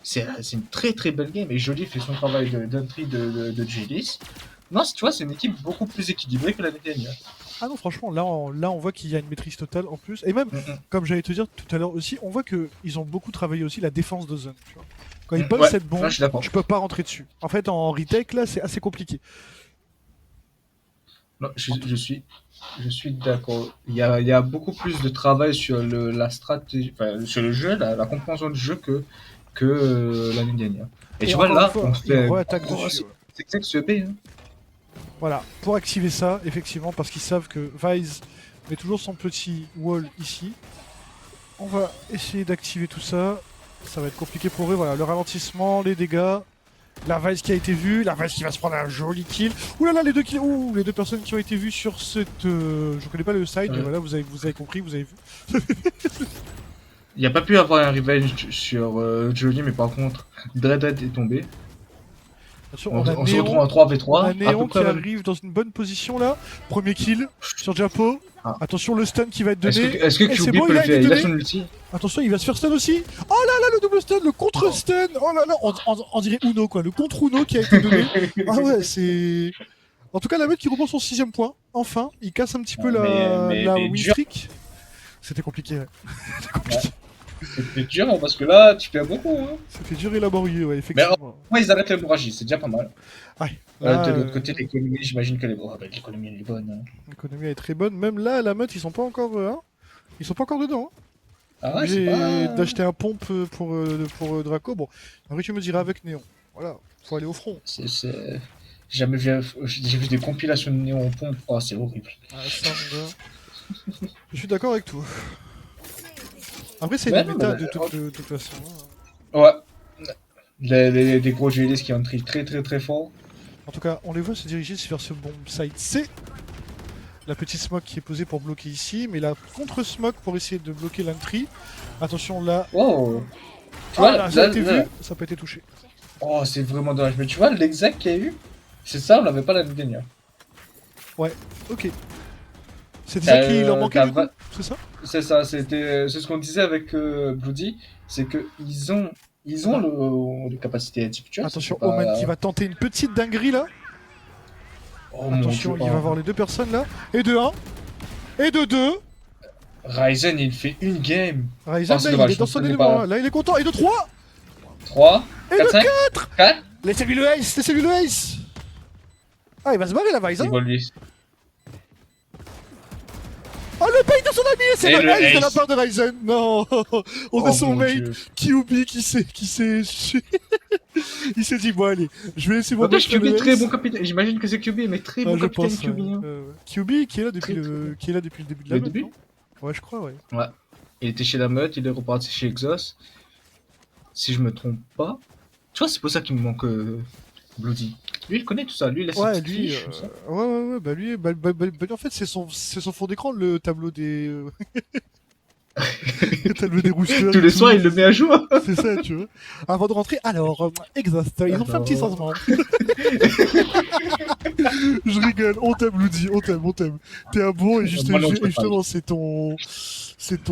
C'est une très très belle game, et Jolie fait son travail d'entry de Julis. Non, tu vois, c'est une équipe beaucoup plus équilibrée que l'année dernière. Ah non, franchement, là on voit qu'il y a une maîtrise totale en plus. Et même, comme j'allais te dire tout à l'heure aussi, on voit qu'ils ont beaucoup travaillé aussi la défense de zone. Tu vois. Quand ils posent Ouais, cette là bombe, je suis d'accord. tu peux pas rentrer dessus. En fait, en retake, là, c'est assez compliqué. Non, je suis d'accord. Il y a beaucoup plus de travail sur la stratégie, enfin, sur le jeu, la compréhension du jeu que l'année dernière. Et Et tu vois, encore une là, on fois, ils fait un re-attaquent gros dessus. Ouais. c'est exact ce EP, hein. Voilà, pour activer ça, effectivement, parce qu'ils savent que Vise met toujours son petit wall ici. On va essayer d'activer tout ça. Ça va être compliqué pour eux. Voilà, le ralentissement, les dégâts. La Vise qui a été vue, la Vise qui va se prendre un joli kill. Ouh là là, les deux kills. Ouh, les deux personnes qui ont été vues sur cette. Je connais pas le side, mais Ouais. voilà, vous avez compris, vous avez vu. Il n'y a pas pu avoir un revenge sur Jolie, mais par contre, Dread est tombé. Bien sûr, On se retrouve en 3v3, On a à peu Néon qui près même. arrive dans une bonne position là. Premier kill sur Japo. Ah. Attention, le stun qui va être donné. Est-ce que Et c'est QB bon, peut il le a été faire? Il a donné. son ulti. Attention, il va se faire stun aussi. Oh là là, le double stun, le contre stun. Oh là là, on dirait Uno quoi, le contre Uno qui a été donné. Ah ouais, c'est. En tout cas, la meute qui reprend son 6ème point. Enfin, il casse un petit peu la win dur. streak. C'était compliqué, ouais. C'était compliqué. C'était dur, hein, parce que là, tu perds beaucoup. Hein. C'était dur et laborieux, ouais, Mais effectivement. moi, ils arrêtent l'hémorragie, c'est déjà pas mal. Ouais, là, De l'autre côté, l'économie, j'imagine que l'économie elle est bonne. Hein. l'économie est très bonne. Même là, la meute, ils sont pas encore, hein, ils sont pas encore dedans. Hein. Ah ouais, c'est Obligé pas. d'acheter un pompe pour Draco. Bon, après tu me diras avec Néon. Voilà, faut aller au front. J'ai jamais vu. J'ai vu des compilations de néon en pompe. Oh, c'est horrible. Ah, ça, mon gars. Je suis d'accord avec toi. Après, c'est Ouais, une non, méta mais- de toute façon. Ouais. Des gros GLS qui entrent très très très fort. En tout cas, on les voit se diriger vers ce bomb site C. La petite smoke qui est posée pour bloquer ici, mais la contre-smoke pour essayer de bloquer l'entry. Attention là. Oh. Tu Ah vois, là, ça a là, été là- vu, ça n'a pas été touché. Oh, c'est vraiment dommage. Mais tu vois, l'exact qu'il y a eu, c'est ça, on l'avait pas l'année dernière. Ok. C'était ça qui leur manquait t'as du coup, c'est ça? C'est ça, c'est ce qu'on disait avec Bloody, c'est que ils ont les capacités intellectuelles. Attention, c'est pas- Omen qui va tenter une petite dinguerie là. Oh mon Attention, Dieu, il va oh. voir les deux personnes là. Et de 1. Et de 2. Ryzen, il fait une game. Ryzen, Oh, c'est là, dommage, il est dans je son comprenais élément. pas. Hein. Là, il est content. Et de 3. 3, Et 4, de 5, 4. Laissez-lui le ace, laissez-lui le ace. Ah, il va se barrer la Vise. C'est Hein. bon lui. Oh, le bait de son ami, et c'est Et le le ace de la ace. part de Ryzen. Non, on Oh est son mon mate. Dieu. QB qui s'est. Il s'est dit, bon, allez, je vais laisser mon N'empêche, mec faire QB, le très S. bon capitaine. J'imagine que c'est QB, mais très Ouais, bon je capitaine pense. QB. Hein. QB qui est là Très, très bon. qui est là depuis le début de la Le meute, début? non? Ouais, je crois, ouais. Ouais. Il était chez la meute, il est reparti chez Exos. Si je me trompe pas. Tu vois, c'est pour ça qu'il me manque Bloody. Lui, il connaît tout ça. Lui, il a ses Ouais, petites lui, fiches, tout ça. bah lui, en fait, c'est son fond d'écran, le tableau des, le tableau des roosters Tous et les soirs, tout. il le met à jour. C'est ça, tu vois. Avant de rentrer, alors, Exhaust, ils ont fait un petit Alors, changement. Je rigole, on t'aime, Loudi, on t'aime, on t'aime. T'es un bon, et, moi non, je et peux pas. justement,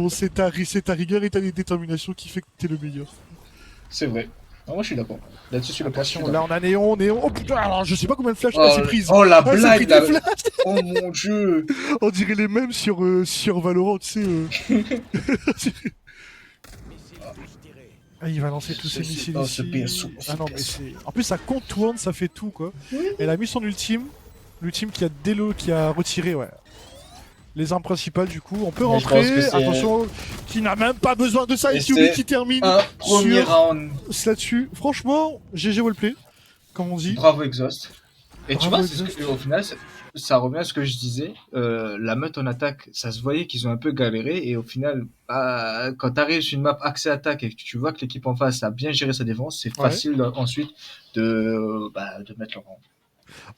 c'est ta rigueur et ta détermination qui fait que t'es le meilleur. C'est vrai. Non, moi, je suis d'accord. Là-dessus, sur le point, je suis Attention, là, d'accord. on a Néon, Néon. Oh putain, alors, je sais pas combien de flash. Elle Oh, s'est prise. oh, la Elle s'est pris blague, des là. flashs. Oh mon dieu. On dirait les mêmes sur Valorant, tu sais. Ah, il va lancer tous ses missiles Oh, ce ici. PSO. Ah non, mais c'est. En plus, ça contourne, ça fait tout, quoi. Elle a mis son ultime. L'ultime qui a retiré, ouais. Les armes principales, du coup. On peut Mais je pense que rentrer. c'est- Attention, qui n'a même pas besoin de ça. Et Et Kyubi c'est qui termine Un premier round. là-dessus. Franchement, GG Wellplay, comme on dit. Bravo, Exhaust. Et tu Bravo, vois, c'est ce Exhaust. que, au final, ça revient à ce que je disais. La meute en attaque, ça se voyait qu'ils ont un peu galéré. Et au final, bah, quand tu arrives sur une map accès attaque et que tu vois que l'équipe en face a bien géré sa défense, c'est Ouais. facile ensuite de mettre le rang.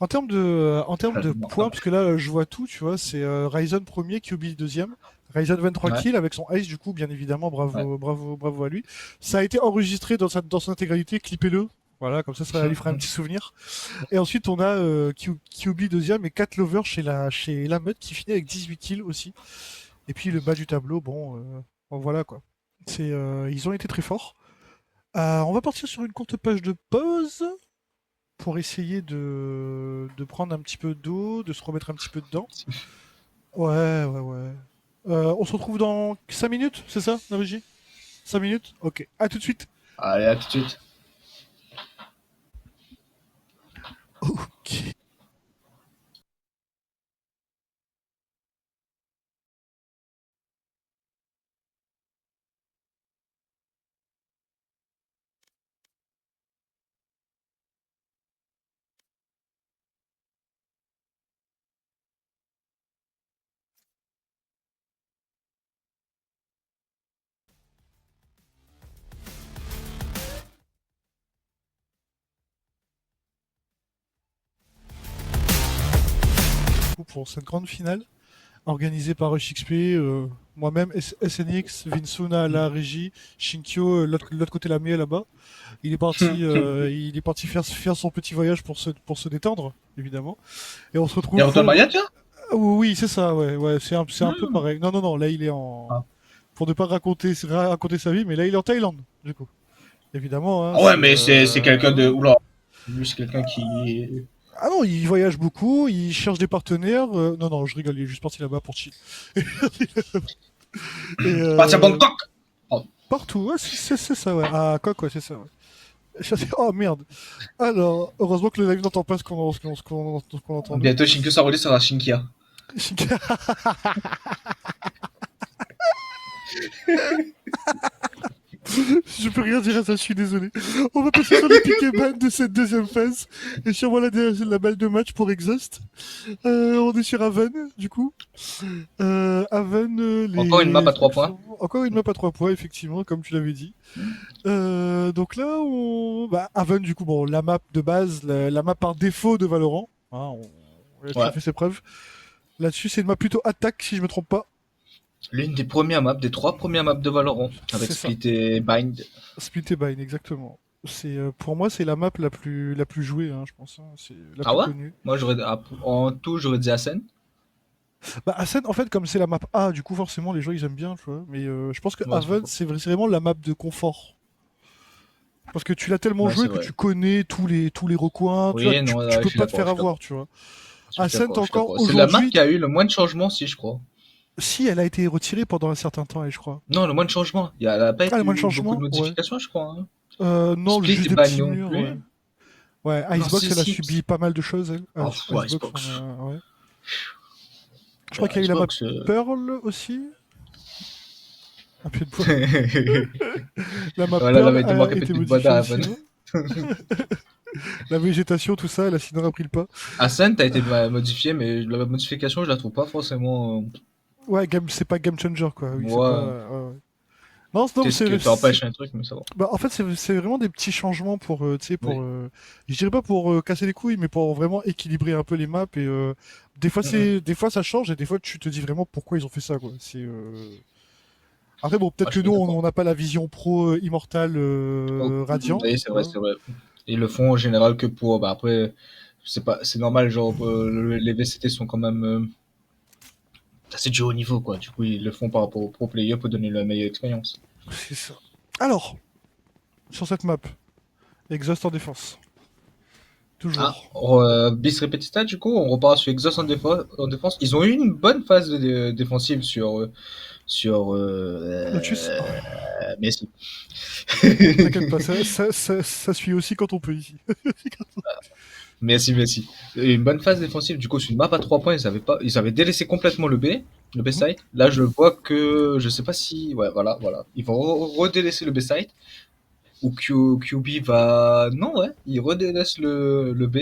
En termes de points, parce que là, je vois tout, tu vois, c'est Ryzen premier, QB deuxième. Ryzen 23 Ouais. kills avec son ace, du coup, bien évidemment, bravo, Ouais. bravo à lui. Ça a été enregistré dans son intégralité, clippez-le. Voilà, comme ça lui fera un petit souvenir. Et ensuite, on a QB deuxième et 4 lovers chez la meute qui finit avec 18 kills aussi. Et puis le bas du tableau, bon voilà quoi. Ils ont été très forts. On va partir sur une courte page de pause pour essayer de prendre un petit peu d'eau, de se remettre un petit peu dedans. Ouais. On se retrouve dans 5 minutes, c'est ça, la régie? 5 minutes? Ok, à tout de suite. Allez, à tout de suite. Ok. Pour cette grande finale, organisée par RushXP, moi-même, SNX, Vinsuna à la régie, Shinkyo, l'autre côté la mienne là-bas. Il est parti faire son petit voyage pour se détendre, évidemment. Et on se retrouve. Et Antoine Maria, tiens. Ah oui, c'est ça, ouais, c'est un peu Hmm. pareil. Non, là il est en. Ah. Pour ne pas raconter sa vie, mais là il est en Thaïlande, du coup. Évidemment. Hein, Ah ouais, mais c'est quelqu'un de. ouais. Oula. Lui, c'est quelqu'un qui. Ah non, il voyage beaucoup, il cherche des partenaires. Non, je rigole, il est juste parti là-bas pour chill. Parti à Bangkok. Partout, ouais, c'est ça, ouais. Ah, quoi, c'est ça, ouais. Oh merde. Alors, heureusement que le live n'entend pas ce qu'on entend. Bientôt, Shinkyo Saroli sera Shinkia. Je peux rien dire à ça, je suis désolé. On va passer sur les pick ban de cette deuxième phase. Et sur moi la balle de match pour Exhaust. On est sur Haven, du coup. Haven, Encore une map à 3 points. Encore une map à 3 points, effectivement, comme tu l'avais dit. Donc là, Haven, du coup, bon, la map de base, la map par défaut de Valorant. Hein, on a déjà fait ses preuves. Là-dessus, c'est une map plutôt attaque, si je me trompe pas. L'une des premières maps, des 3 premières maps de Valorant, avec Split et Bind. Split et Bind, exactement. Pour moi, c'est la map la plus jouée, hein, je pense. Hein. C'est la Ah plus ouais? connue. Moi, en tout, j'aurais dit Asen. Bah, Ascent, en fait, comme c'est la map A, du coup, forcément, les gens ils aiment bien, tu vois. Mais je pense que Ouais, Haven, c'est vraiment la map de confort. Parce que tu l'as tellement Ouais, joué c'est que vrai. tu connais tous les recoins, Oui, tu vois, non, tu je peux suis pas te faire d'accord, je suis avoir, tu vois. Je suis Ascent, d'accord, je suis encore d'accord. C'est la map aujourd'hui, qui a eu le moins de changements, si, je crois. si elle a été retirée pendant un certain temps, et je crois. Non, le moins de changements. Il n'y a pas Ah, le moins de eu beaucoup de changement, ouais. modifications, je crois. Hein. Non, Split juste et des Bind petits non murs, plus. ouais. Ouais, Non, Icebox, si, elle a si. subi pas mal de choses, elle. Oh, ouais, Icebox, Xbox. ouais. Je crois qu'il y a eu la map Xbox, Pearl aussi. Un pied de poing. La map Voilà, la Pearl mec de a marquer été petit modifiée bada aussi. Haven. Ouais. La végétation, tout ça, la Sinnoh a pris le pas. Ascent a été modifié, mais la modification, je la trouve pas forcément. Ouais, c'est pas game changer, quoi. Oui, c'est pas. Ouais, Ouais. Non, non, peut-être que t'empêches un truc, mais ça va. Bah, en fait, c'est vraiment des petits changements pour, tu sais, Oui. je dirais pas pour casser les couilles, mais pour vraiment équilibrer un peu les maps. Et Mhm. des fois ça change et des fois tu te dis vraiment pourquoi ils ont fait ça, quoi. Après, bon, peut-être Ah, que je suis nous, d'accord. on n'a pas la vision pro Immortal Oh, Radiant. oui, c'est Tu vrai, vois. c'est vrai. Ils le font en général que pour. Bah après, c'est pas, c'est normal, genre, les VCT sont quand même assez du haut niveau, quoi. Du coup, ils le font par rapport aux pro players pour donner la meilleure expérience. C'est ça. Alors, sur cette map, Exhaust en défense. Ah, Toujours. bis repetita, du coup, on repart sur Exhaust en défense. Ils ont eu une bonne phase défensive sur Lotus, Messi. t'inquiète pas, ça suit aussi quand on peut ici. Merci, merci. Et une bonne phase défensive, du coup, sur une map à 3 points, ils avaient délaissé complètement le B Mhm. site. Là, je vois que, je sais pas si, ouais, voilà, voilà. Ils vont redélaisser le B site. Ou QB va, non, ouais, il redélaisse le B.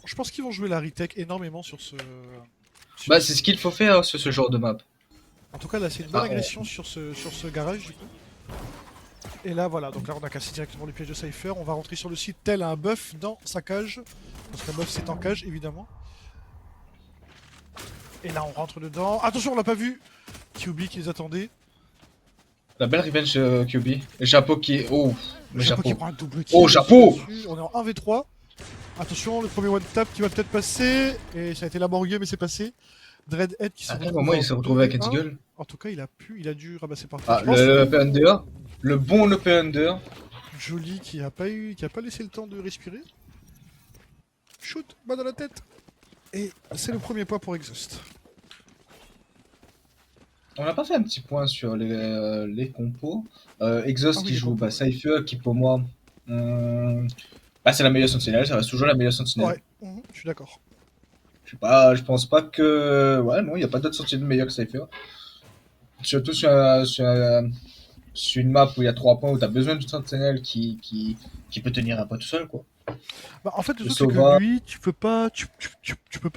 Je pense qu'ils vont jouer la retake énormément sur Bah, c'est ce ce. qu'il faut faire sur ce genre de map. En tout cas, là, c'est une bonne Ah, agression sur ce garage, du coup. Et là, voilà, donc là, on a cassé directement le piège de Cypher. On va rentrer sur le site tel un buff dans sa cage. Parce qu'un buff, c'est en cage, évidemment. Et là, on rentre dedans. Attention, on l'a pas vu. QB qui les attendait. la belle revenge QB. Le chapeau qui est, oh, le Chapeau qui chapeau. prend un double Oh, kill aussi chapeau! là-dessus. On est en 1v3. Attention, le premier one tap qui va peut-être passer. Et ça a été laborieux, mais c'est passé. Dreadhead qui se À quel retrouve moment il en s'est retrouvé avec un 2v1. Deagle? En tout cas, il a dû ramasser parfait. Ah, Je pense. le Under. Le bon Open Under. Jolie qui a pas laissé le temps de respirer. Shoot, balle dans la tête. Et c'est le premier point pour Exhaust. On n'a pas fait un petit point sur les compos. Ah Exhaust oui, qui les joue compos. bah, Ouais, Cypher qui pour moi, hum, bah, c'est la meilleure sentinelle, ça reste toujours la meilleure sentinelle. ouais, je suis d'accord. Je pense pas que, ouais, non, il n'y a pas d'autre sentinelle meilleure que Cypher. Surtout sur une map où il y a 3 points où tu as besoin d'une sentinelle qui peut tenir un point tout seul, quoi. Bah, en fait, le Le truc c'est que Sova, lui, tu peux pas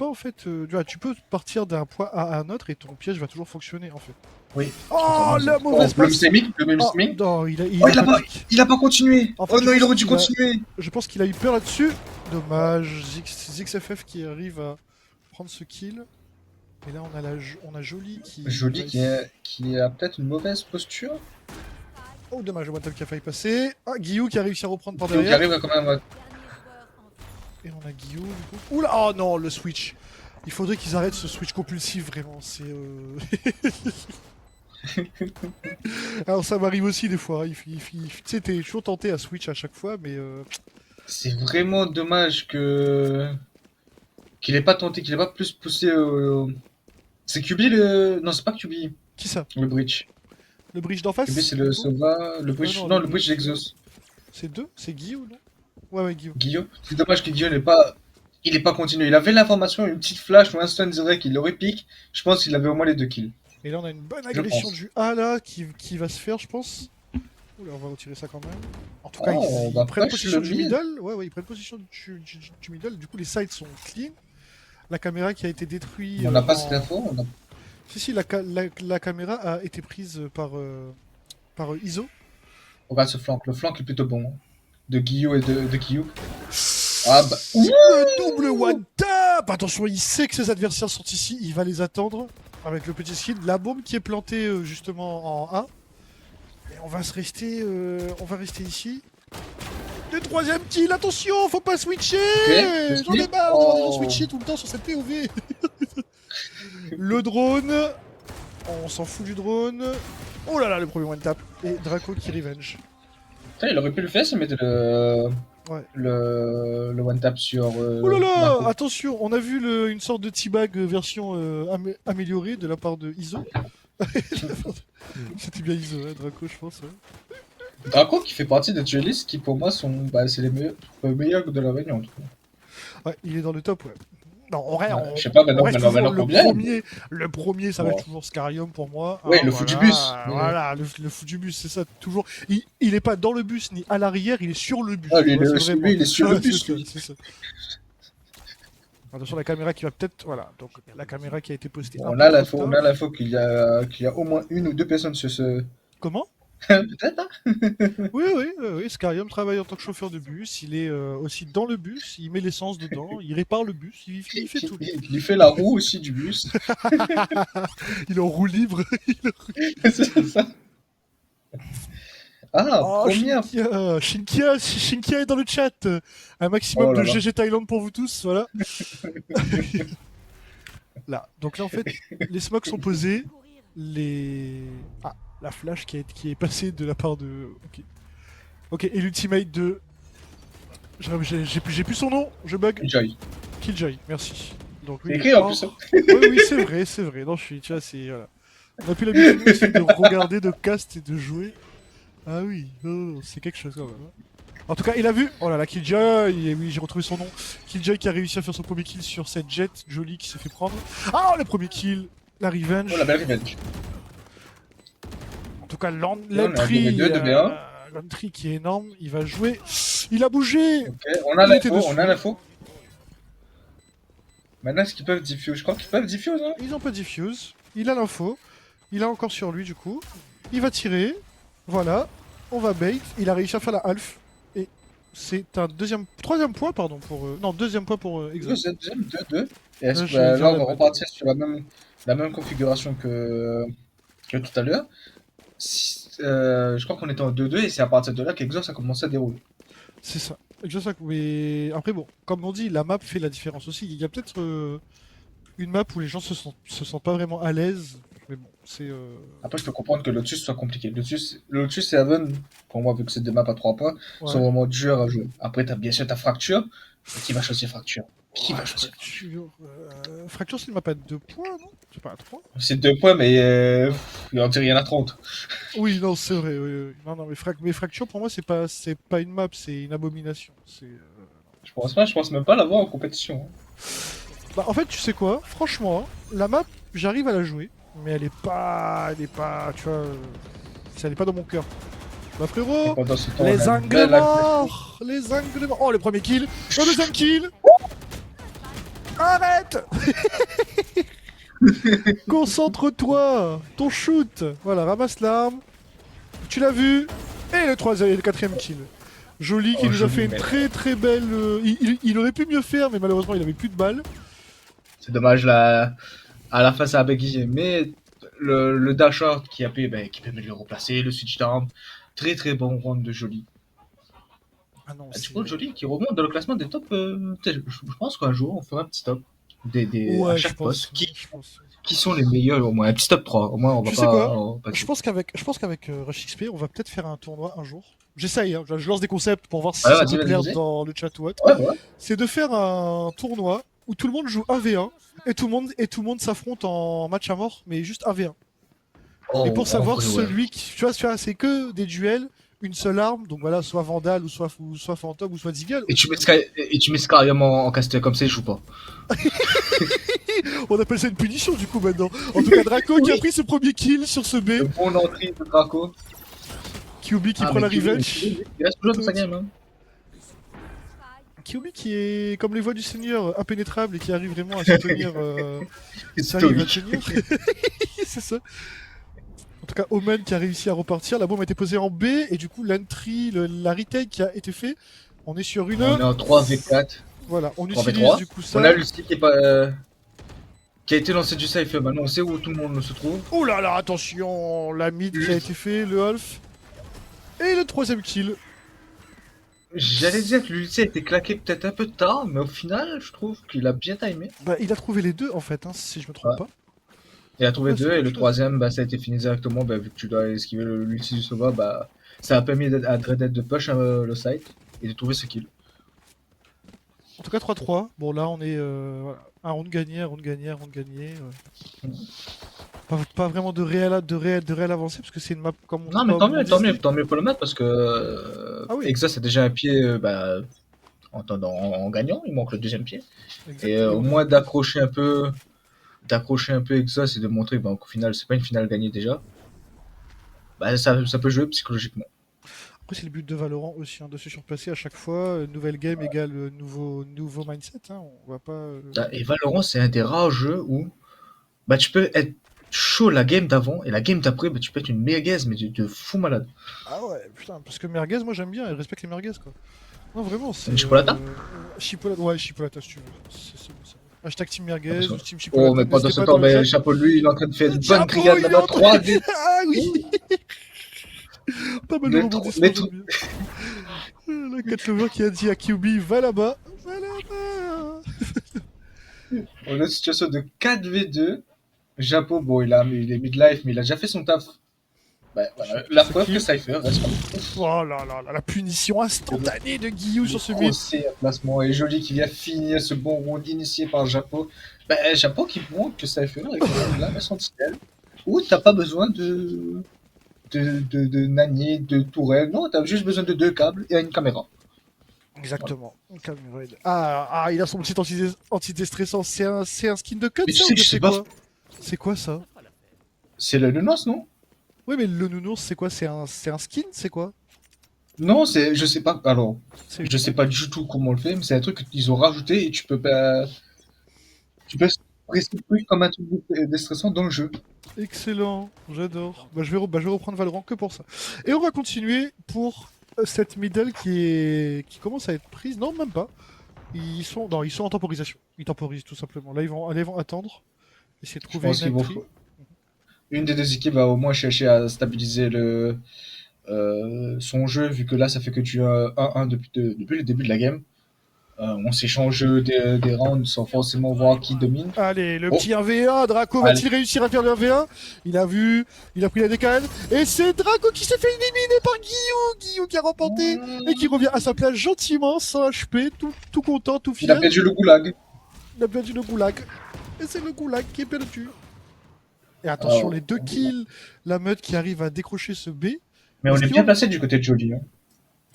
en fait, tu peux partir d'un point A à un autre et ton piège va toujours fonctionner en fait. oui, Oh, totalement. la Oh, mauvaise passe. le même Oh streaming. non, Oh, il a pas piqué. il a pas continué. En fait, Oh non, il aurait dû continuer. je pense qu'il a eu peur là-dessus. Dommage, ZXFF qui arrive à prendre ce kill. Et là, on a Jolie qui va Jolie ici. qui a peut-être une mauvaise posture. Oh, dommage, le one qui a failli passer. Ah, Guillaume qui a réussi à reprendre par Qui derrière. arrive quand même à... Et on a Guillaume du coup. Oula, oh non, le switch. Il faudrait qu'ils arrêtent ce switch compulsif, vraiment. Alors ça m'arrive aussi des fois. Tu sais, t'es toujours tenté à switch à chaque fois, mais C'est vraiment dommage que qu'il ait pas tenté, qu'il ait pas plus poussé C'est QB le... Non, c'est pas QB, qui ça? le bridge. Le bridge d'en QB face, c'est du le coup? Sova, le bridge... Non, Non, le bridge d'Exos. c'est deux? C'est Guillaume, non? Ouais, ouais, Guillaume. Guillaume. C'est dommage que Guillaume n'ait pas... Il est pas continué. Il avait l'information, une petite flash ou un stun direct, il aurait pique. Je pense qu'il avait au moins les 2 kills. Et là, on a une bonne Je agression pense. du A là qui va se faire, je pense. Oula, on va retirer ça quand même. En tout cas, Oh, on ils va prennent push le possession du mid. middle. Ouais, ouais, ils prennent possession du middle. Du coup, les sides sont clean. La caméra qui a été détruite On n'a pas cette en. info. On a... Si, si, la caméra a été prise par ISO. On regarde ce flank. Le flank est plutôt bon. De Guillaume et de Guillaume. Ah bah... Ouh. Le double one tap. Attention, il sait que ses adversaires sont ici. Il va les attendre avec le petit skill. La bombe qui est plantée justement en A. Et on va rester ici. Le troisième kill, attention, faut pas switcher. Ok, le J'en ai slip. marre de voir des gens Oh. switcher tout le temps sur cette POV. Le drone, on s'en fout du drone. Oh là là, le premier one tap. Et Draco qui revenge. Putain, il aurait pu le faire s'il mettait le... Ouais. Le one tap sur Oh là là, Draco. attention, on a vu une sorte de teabag version améliorée de la part de ISO. C'était bien ISO, hein, Draco, je pense. Ouais. Draco qui fait partie des duelistes qui pour moi sont bah, c'est les meilleurs de la réunion en tout cas. Ouais, il est dans le top, ouais. Non, en vrai, Je sais pas, on reste toujours combien? le premier, ça reste Bon. toujours Scarium pour moi. Ouais, Hein, le fou du bus. voilà, le fou du bus, c'est ça, toujours. Il est pas dans le bus ni à l'arrière, il est sur le bus. Ah, Tu vois, c'est lui, vraiment. il est sur le C'est bus, ça, lui. c'est ça. Attention, la caméra qui va peut-être. Voilà, donc la caméra qui a été postée un On peu a trop l'info, tard. on a l'info qu'il y a au moins une ou deux personnes sur ce. Comment? Peut-être, hein? Oui, oui, oui, Scarium travaille en tant que chauffeur de bus, il est aussi dans le bus, il met l'essence dedans, il répare le bus, il fait tout. Il lui fait la roue aussi du bus. Il est en roue libre. C'est ça. Ah, Oh, première. Shinkia est dans le chat. Un maximum Oh de là là. GG Thaïlande pour vous tous, voilà. Là, donc là en fait, les smokes sont posés, les... Ah, la flash qui est passée de la part de... Ok, ok, et l'ultimate de... J'ai plus son nom, je bug. Enjoy. Killjoy, merci. Donc C'est oui, écrit en plus. Hein. oui, oui, c'est vrai, c'est vrai. Non, je suis, tu vois, c'est... Voilà. On a plus l'habitude nous, aussi de regarder, de cast et de jouer. Ah oui, oh, c'est quelque chose quand même. Hein. En tout cas, il a vu. Oh là là, Killjoy. Et oui, j'ai retrouvé son nom. Killjoy qui a réussi à faire son premier kill sur cette jet jolie qui s'est fait prendre. Ah, le premier kill. La revenge. Oh, la belle revenge. En tout cas, on est à l'entry. 2v2, 2v1. L'entry qui est énorme. Il va jouer. Il a bougé. Ok, on a Il était l'info, dessus. on a l'info. Maintenant, est-ce qu'ils peuvent diffuse? Je crois qu'ils peuvent diffuse, hein. Ils ont pas diffuse. Il a l'info. Il a encore sur lui, du coup. Il va tirer. Voilà. On va bait. Il a réussi à faire la half. Et c'est un troisième point, pardon, pour... non, deuxième point pour Exo. Deuxième, 2-2. Et est-ce Là, que je vais là, dire on la va bonne. repartir sur la même configuration que tout à l'heure. Je crois qu'on était en 2-2 et c'est à partir de là qu'Exos a commencé à dérouler. C'est ça. Exact. Mais après, bon, comme on dit, la map fait la différence aussi. Il y a peut-être une map où les gens se sentent pas vraiment à l'aise. Mais bon, c'est. Après, je peux comprendre que Lotus soit compliqué. Lotus et Haven, pour moi, vu que c'est des maps à 3 points, sont Ouais. vraiment durs à jouer. Après, bien sûr ta Fracture. Mais qui va choisir Fracture? Qui va choisir Fracture? Fracture, c'est une map à 2 points, non? C'est pas à 3? C'est 2 points, mais on dirait qu'il y en a 30. Oui, non, c'est vrai. Oui, oui. Non, non, mais Fracture, pour moi, c'est pas une map, c'est une abomination. C'est. Je pense même pas l'avoir en compétition. Bah, en fait, tu sais quoi? Franchement, la map, j'arrive à la jouer, mais elle est pas, tu vois, elle est pas dans mon cœur. Bah Et frérot, pendant ce temps, on les a une angles belle morts, les angles morts. Oh, le premier kill, le deuxième kill. Arrête. Concentre-toi, ton shoot. Voilà, ramasse l'arme. Tu l'as vu. Et le troisième, et le quatrième kill. Joli qui Oh, nous a joli, fait une mais- très très belle. Il aurait pu mieux faire, mais malheureusement il avait plus de balles. C'est dommage là, à la fin ça a bégayé. Mais le dash out qui permet de le replacer, le switch d'arme. Très très bon round de Joli. Ah non, Du c'est. coup, Joli qui remonte dans le classement des tops. Je pense qu'un jour on fera un petit top à Ouais, je chaque poste. pense. Je pense. Qui sont les meilleurs au moins? Un petit top 3. Au moins on va Tu pas. sais quoi? on va pas- Je pense qu'avec Rush XP, on va peut-être faire un tournoi un jour. J'essaye, hein, je lance des concepts pour voir si Ouais, ça vas-y, peut vas-y, plaire vas-y. dans le chat ou autre. Ouais, ouais. C'est de faire un tournoi où tout le monde joue 1v1 et tout le monde s'affronte en match à mort, mais juste 1v1. Oh, Et pour en savoir vrai, ouais. celui qui. Tu vois, c'est que des duels, une seule arme, donc voilà, soit Vandal ou soit Fantôme ou soit Zigal. Et tu mets Scarium en caster comme ça, il joue pas. On appelle ça une punition du coup maintenant. En tout cas, Draco qui a pris ce premier kill sur ce Le B, bon entrée de Draco. Kyubi qui Ah, prend la mais revenge. Il reste toujours dans sa game. Hein. Kyubi qui est comme les voix du Seigneur, impénétrable et qui arrive vraiment à se tenir. Ça arrive à Stoïque. tenir. C'est ça. En tout cas, Omen qui a réussi à repartir. La bombe a été posée en B et du coup, l'entry, la retake qui a été fait. On est sur une. On est en 3v4. Voilà, on 3v3. utilise du coup ça. On a Lucie qui est pas. Qui a été lancé du cypher. Maintenant on sait où tout le monde se trouve. Oh là là, attention, la mid qui a été fait, le half. Et le troisième kill. J'allais dire que Lucie a été claqué peut-être un peu tard, mais au final, je trouve qu'il a bien timé. Bah, il a trouvé les deux en fait, hein, si je me trompe Ouais. pas. Il a trouvé Ouais, c'est deux, et quelque le chose. troisième, bah, ça a été fini directement. Bah, vu que tu dois esquiver l'ulti du Sova, bah, ça a permis à Dreadhead de push le site et de trouver ce kill. En tout cas, 3-3. Bon, là, on est. Voilà. Un round gagné, un round gagné, un round gagné. Pas vraiment de réelle avancée parce que c'est une map comme Non, mais comme on tant mieux disait. pour le match parce que Ah oui. Exos a déjà un pied en gagnant, il manque le deuxième pied. Et Exactement. au moins d'accrocher un peu Exos et de montrer qu'au final, c'est pas une finale gagnée déjà. Bah, ça peut jouer psychologiquement. Après, c'est le but de Valorant aussi, hein, de se surpasser à chaque fois. Nouvelle game égale nouveau mindset. Hein, on va pas. Et Valorant, c'est un des rares jeux où bah, tu peux être chaud la game d'avant et la game d'après, bah, tu peux être une merguez, mais de fou malade. Ah ouais, putain, parce que merguez, moi j'aime bien, elle respecte les merguez quoi. Non, vraiment, c'est. Une chipolata Chipolata, ouais, chipolata si tu veux. C'est bon, ça. Hashtag team merguez ou team Oh, chipolata, mais pendant n'hésitez ce pas temps, dans le chat. mais chapeau de lui, il est en train de faire une bonne Chapeau, grillade il est là-bas, en train 3D. Ah oui. Pas mal de rebondissements, j'aime bien. La Catlover qui a dit à QB, va là-bas, va là-bas. On a une situation de 4v2. Chapeau, bon, il est mid-life, mais il a déjà fait son taf. Bah, voilà, la Ce preuve que kill. Cypher reste Oh là là là, la punition instantanée de Guillou sur ce mid. grossier placement et joli qui vient finir ce bon round initié par Japo. Bah, Japo qui montre que Cypher est quand même là, sentinelle. Où t'as pas besoin de nanier, de tourelle. Non, t'as juste besoin de 2 câbles et une caméra. Exactement. Il a son petit antidéstressant. C'est un skin de cut, Mais tu ça, sais ou que je sais c'est pas. quoi? C'est quoi ça? C'est le Lunos, non? Oui, mais le nounours, c'est quoi? C'est un skin? C'est quoi? Non, je sais pas. Alors, C'est je sais pas du tout comment on le fait, mais c'est un truc qu'ils ont rajouté et tu peux rester plus comme un truc déstressant dans le jeu. excellent. J'adore. Bah, je vais reprendre Valorant que pour ça. Et on va continuer pour cette middle qui commence à être prise. Non, même pas. Non, ils sont en temporisation. Ils temporisent tout simplement. Là, ils vont attendre. Essayer de Je trouver pense une qu'ils vont. entry. Une des deux équipes va au moins chercher à stabiliser son jeu, vu que là, ça fait que tu as 1-1 depuis le début de la game. On s'échange des rounds sans forcément voir qui domine. Allez, le Oh, petit 1v1, Draco allez. va-t-il réussir à faire le 1v1? Il a vu, il a pris la décale, et c'est Draco qui s'est fait éliminer par Guillaume! Guillaume qui a remporté, et qui revient à sa place gentiment, sans HP, tout content, tout Il a fier. perdu le goulag. Il a perdu le goulag. Et c'est le goulag qui est perdu. Et attention, Alors, les 2 kills, la meute qui arrive à décrocher ce B. mais on Est-ce est qu'ils bien vont- placé du côté de Jody. Hein.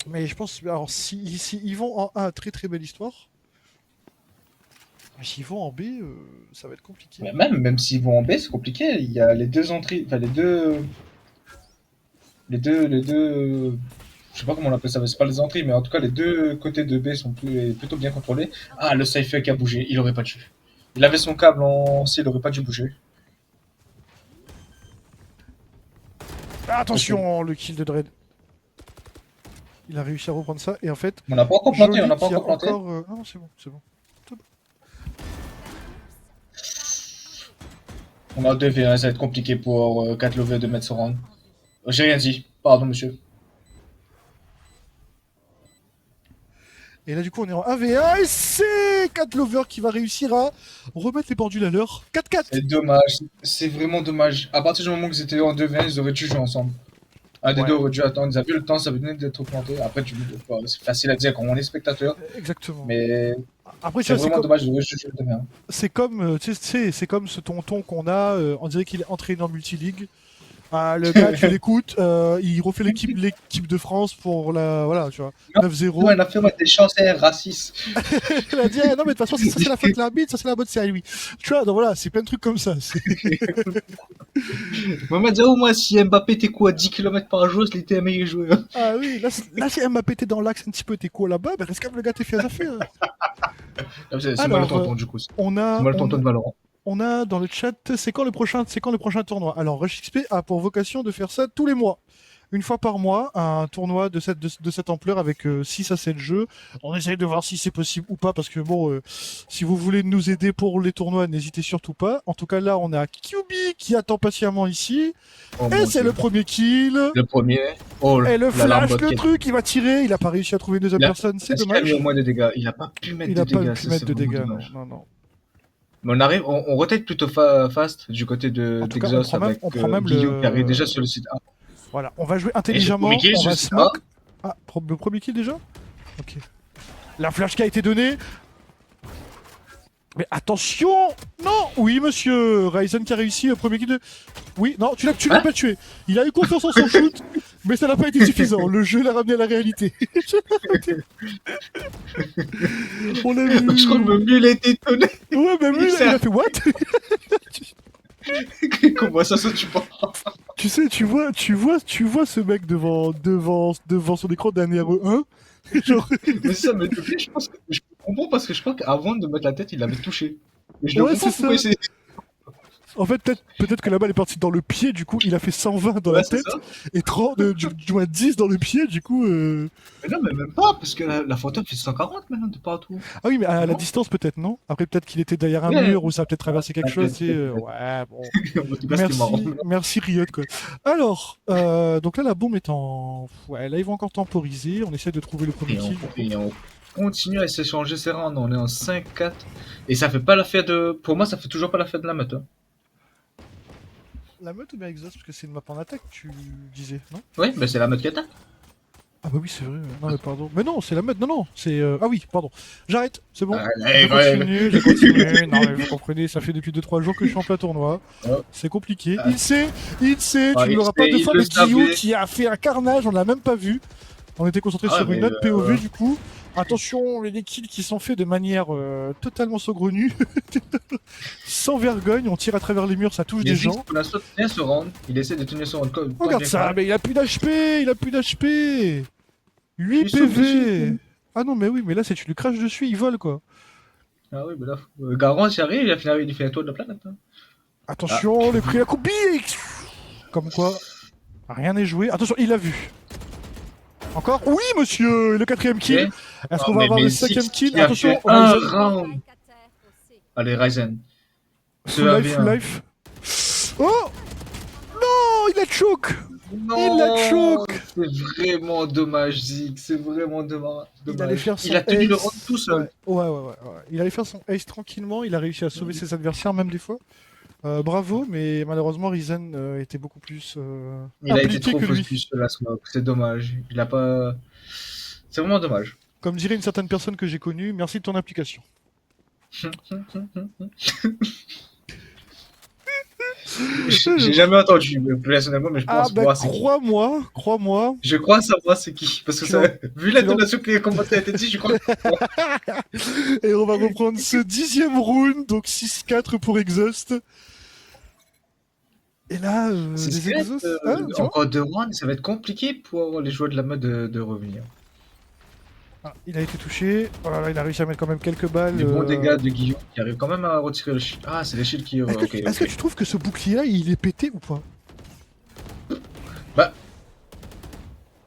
Mais je pense, alors si ils vont en A, très très belle histoire. Mais s'ils vont en B, ça va être compliqué. Mais même s'ils vont en B, c'est compliqué. Il y a les deux entrées, enfin les deux, je sais pas comment on appelle ça, c'est pas les entrées, mais en tout cas les deux côtés de B sont plutôt bien contrôlés. Ah, le Cypher qui a bougé, il aurait pas dû. Il avait son câble en C, il aurait pas dû bouger. Attention, le kill de Dread. Il a réussi à reprendre ça, et en fait, On n'a pas encore planté, Jolie on n'a pas qui a encore planté. Ah non, c'est bon, c'est bon. On a 2v1, ça va être compliqué pour 4 lovers de mettre son round. J'ai rien dit, pardon monsieur. Et là, du coup, on est en 1v1 et c'est Catlover qui va réussir à remettre les pendules à l'heure. 4-4. C'est dommage, c'est vraiment dommage. À partir du moment où ils étaient en 2v1, ils auraient dû jouer ensemble. Un des Ouais. deux aurait dû attendre, ils avaient le temps, ça venait d'être planté. Après, c'est facile à dire quand on est spectateur, Exactement. mais Après, tu c'est vois, vraiment dommage, ils auraient dû jouer le 2v1. c'est comme, tu sais, c'est comme ce tonton qu'on a. On dirait qu'il est entraîné en multiligue. Ah, le gars, tu l'écoutes, il refait l'équipe de France pour la, voilà, tu vois, Non, 9-0. on a fait des chancers racistes. Il a dit, ah, non, mais de toute façon, ça c'est la faute de l'arbitre, ça c'est la bonne, c'est à lui. Tu vois, donc voilà, c'est plein de trucs comme ça. On m'a dit, oh, moi, si Mbappé était quoi à 10 km par jour, il était un meilleur joueur. Ah oui, là si Mbappé t'es dans l'axe un petit peu, t'es quoi là-bas, ben reste comme le gars t'es fait à faire. C'est moi le Alors, tonton, du coup. C'est on a, moi le on, tonton de Valorant. on a dans le chat, c'est quand le prochain tournoi? Alors, Rush XP a pour vocation de faire ça tous les mois. Une fois par mois, un tournoi de cette ampleur avec 6 à 7 jeux. On essaye de voir si c'est possible ou pas, parce que bon, si vous voulez nous aider pour les tournois, n'hésitez surtout pas. En tout cas, là, on a QB qui attend patiemment ici. Oh, Et mon c'est Dieu. le premier kill. Le premier. Oh, Et le la flash, lambotte le qui- truc, il va tirer. Il a pas réussi à trouver une deuxième Il a- personne, c'est Est-ce qu'il a dommage. mis au moins des dégâts? Il a pas pu mettre Il de a pas dégâts, pu ça, mettre c'est de vraiment dégâts, non, dommage. non, non. Mais on rotate plutôt fast du côté En tout cas, d'Exos avec on prend même Guillaume le... qui arrive déjà sur le site A. Voilà, on va jouer Et c'est le intelligemment, premier kill on sur va le site smoke. A. Ah, le premier kill déjà? Ok. La flash qui a été donnée. Mais attention! Non! Oui, monsieur! Ryzen qui a réussi, le premier kill de... Oui, non, tu l'as pas tué. Il a eu confiance en son shoot, mais ça n'a pas été suffisant. Le jeu l'a ramené à la réalité. On l'a Je crois que vu. même lui, il a été étonné. Ouais, même lui, il a fait what? Comment ça tue pas? Tu sais, tu vois ce mec devant son écran d'un RE1. Genre, Mais ça, mais ok, je pense que je comprends parce que je crois qu'avant de mettre la tête, il l'avait touché. Mais je ne ouais, comprends c'est pas pourquoi ça. il s'est. En fait, peut-être que la balle est partie dans le pied, du coup, il a fait 120 dans Ouais, la c'est tête ça. et 30, du moins 10 dans le pied, du coup. Mais non, mais même pas, parce que la photo fait 140 maintenant de partout. Ah oui, mais à la Non? distance, peut-être, non? Après, peut-être qu'il était derrière un Ouais, mur ou ça a peut-être traversé quelque ah, chose, peut-être, tu sais. peut-être, Ouais, bon. peut-être. En tout cas, c'était marrant. Merci Riot, quoi. Alors, donc là, la bombe est en. Ouais, là, ils vont encore temporiser. On essaie de trouver le premier Et on, kill. et on continue à s'échanger ses rounds. On est en 5-4. Et ça fait pas l'affaire de. Pour moi, ça fait toujours pas l'affaire de la meute. Hein. La meute ou bien Exhaust? Parce que c'est une map en attaque, tu disais, non? Oui, mais c'est la meute qui attaque. Ah bah oui, c'est vrai. Non, mais pardon. Mais non, c'est la meute. Non, non, c'est. Ah oui, pardon. J'arrête, c'est bon. Allez, Je continue. Non, mais vous comprenez, ça fait depuis 2-3 jours que je suis en plein tournoi. Ouais. C'est compliqué. Ah. Il sait, Ah, tu ne il l'auras sait, pas deux il fois, le mais Guillaume savait. qui a fait un carnage, on l'a même pas vu. On était concentré Ah, sur mais une autre POV du coup. Attention, les kills qui sont faits de manière totalement saugrenue, sans vergogne, on tire à travers les murs, ça touche des Ziggs, gens. pour l'instant, tient ce round. Il essaie de tenir ce round comme Regarde bien ça, que mais il a plus d'HP, 8 Il souffle PV. dessus. Ah non mais oui, mais là c'est tu lui craches dessus, il vole quoi. Ah oui, mais là, Garant, il arrive, il fait un tour de la planète. Hein. Ah, Attention, le prix la coupe big. Comme quoi, rien n'est joué. Attention, il l'a vu. Encore? Oui monsieur, le 4ème kill. ok. Est-ce Oh, qu'on va avoir le Ziggs 5ème kill? qui a Attention, fait un Ryzen. round. Allez, Ryzen. Ce Full life, 1v1. full life. Oh non, il a choke. Il a Non, choke. c'est vraiment dommage, Zig. C'est vraiment dommage. Il allait faire son Il a tenu le ace. round tout seul. Ouais. Il allait faire son ace tranquillement. Il a réussi à sauver ses adversaires, même des fois. Bravo, mais malheureusement, Ryzen était beaucoup plus Il a été impliqué trop que lui. focus sur la smoke. C'est dommage. Il a pas. C'est vraiment dommage. Comme dirait une certaine personne que j'ai connue, merci de ton implication. J'ai jamais entendu, personnellement, mais je Ah pense bah voir c'est qui. crois-moi. Je crois savoir c'est qui. Parce que Tu ça, l'en- vu l'intonation qui a commencé à être dit, je crois. Et on va reprendre ce 10ème round, donc 6-4 pour Exhaust. Et là, C'est les sûr, Exhausts... Hein, dis-moi. encore 2 rounds, ça va être compliqué pour les joueurs de la mode de revenir. Ah, il a été touché. Oh là là, il a réussi à mettre quand même quelques balles. Les bons dégâts de Guillaume qui arrivent quand même à retirer le shield. Ah, c'est les shields qui. Est-ce que tu trouves que ce bouclier-là, il est pété ou pas? Bah.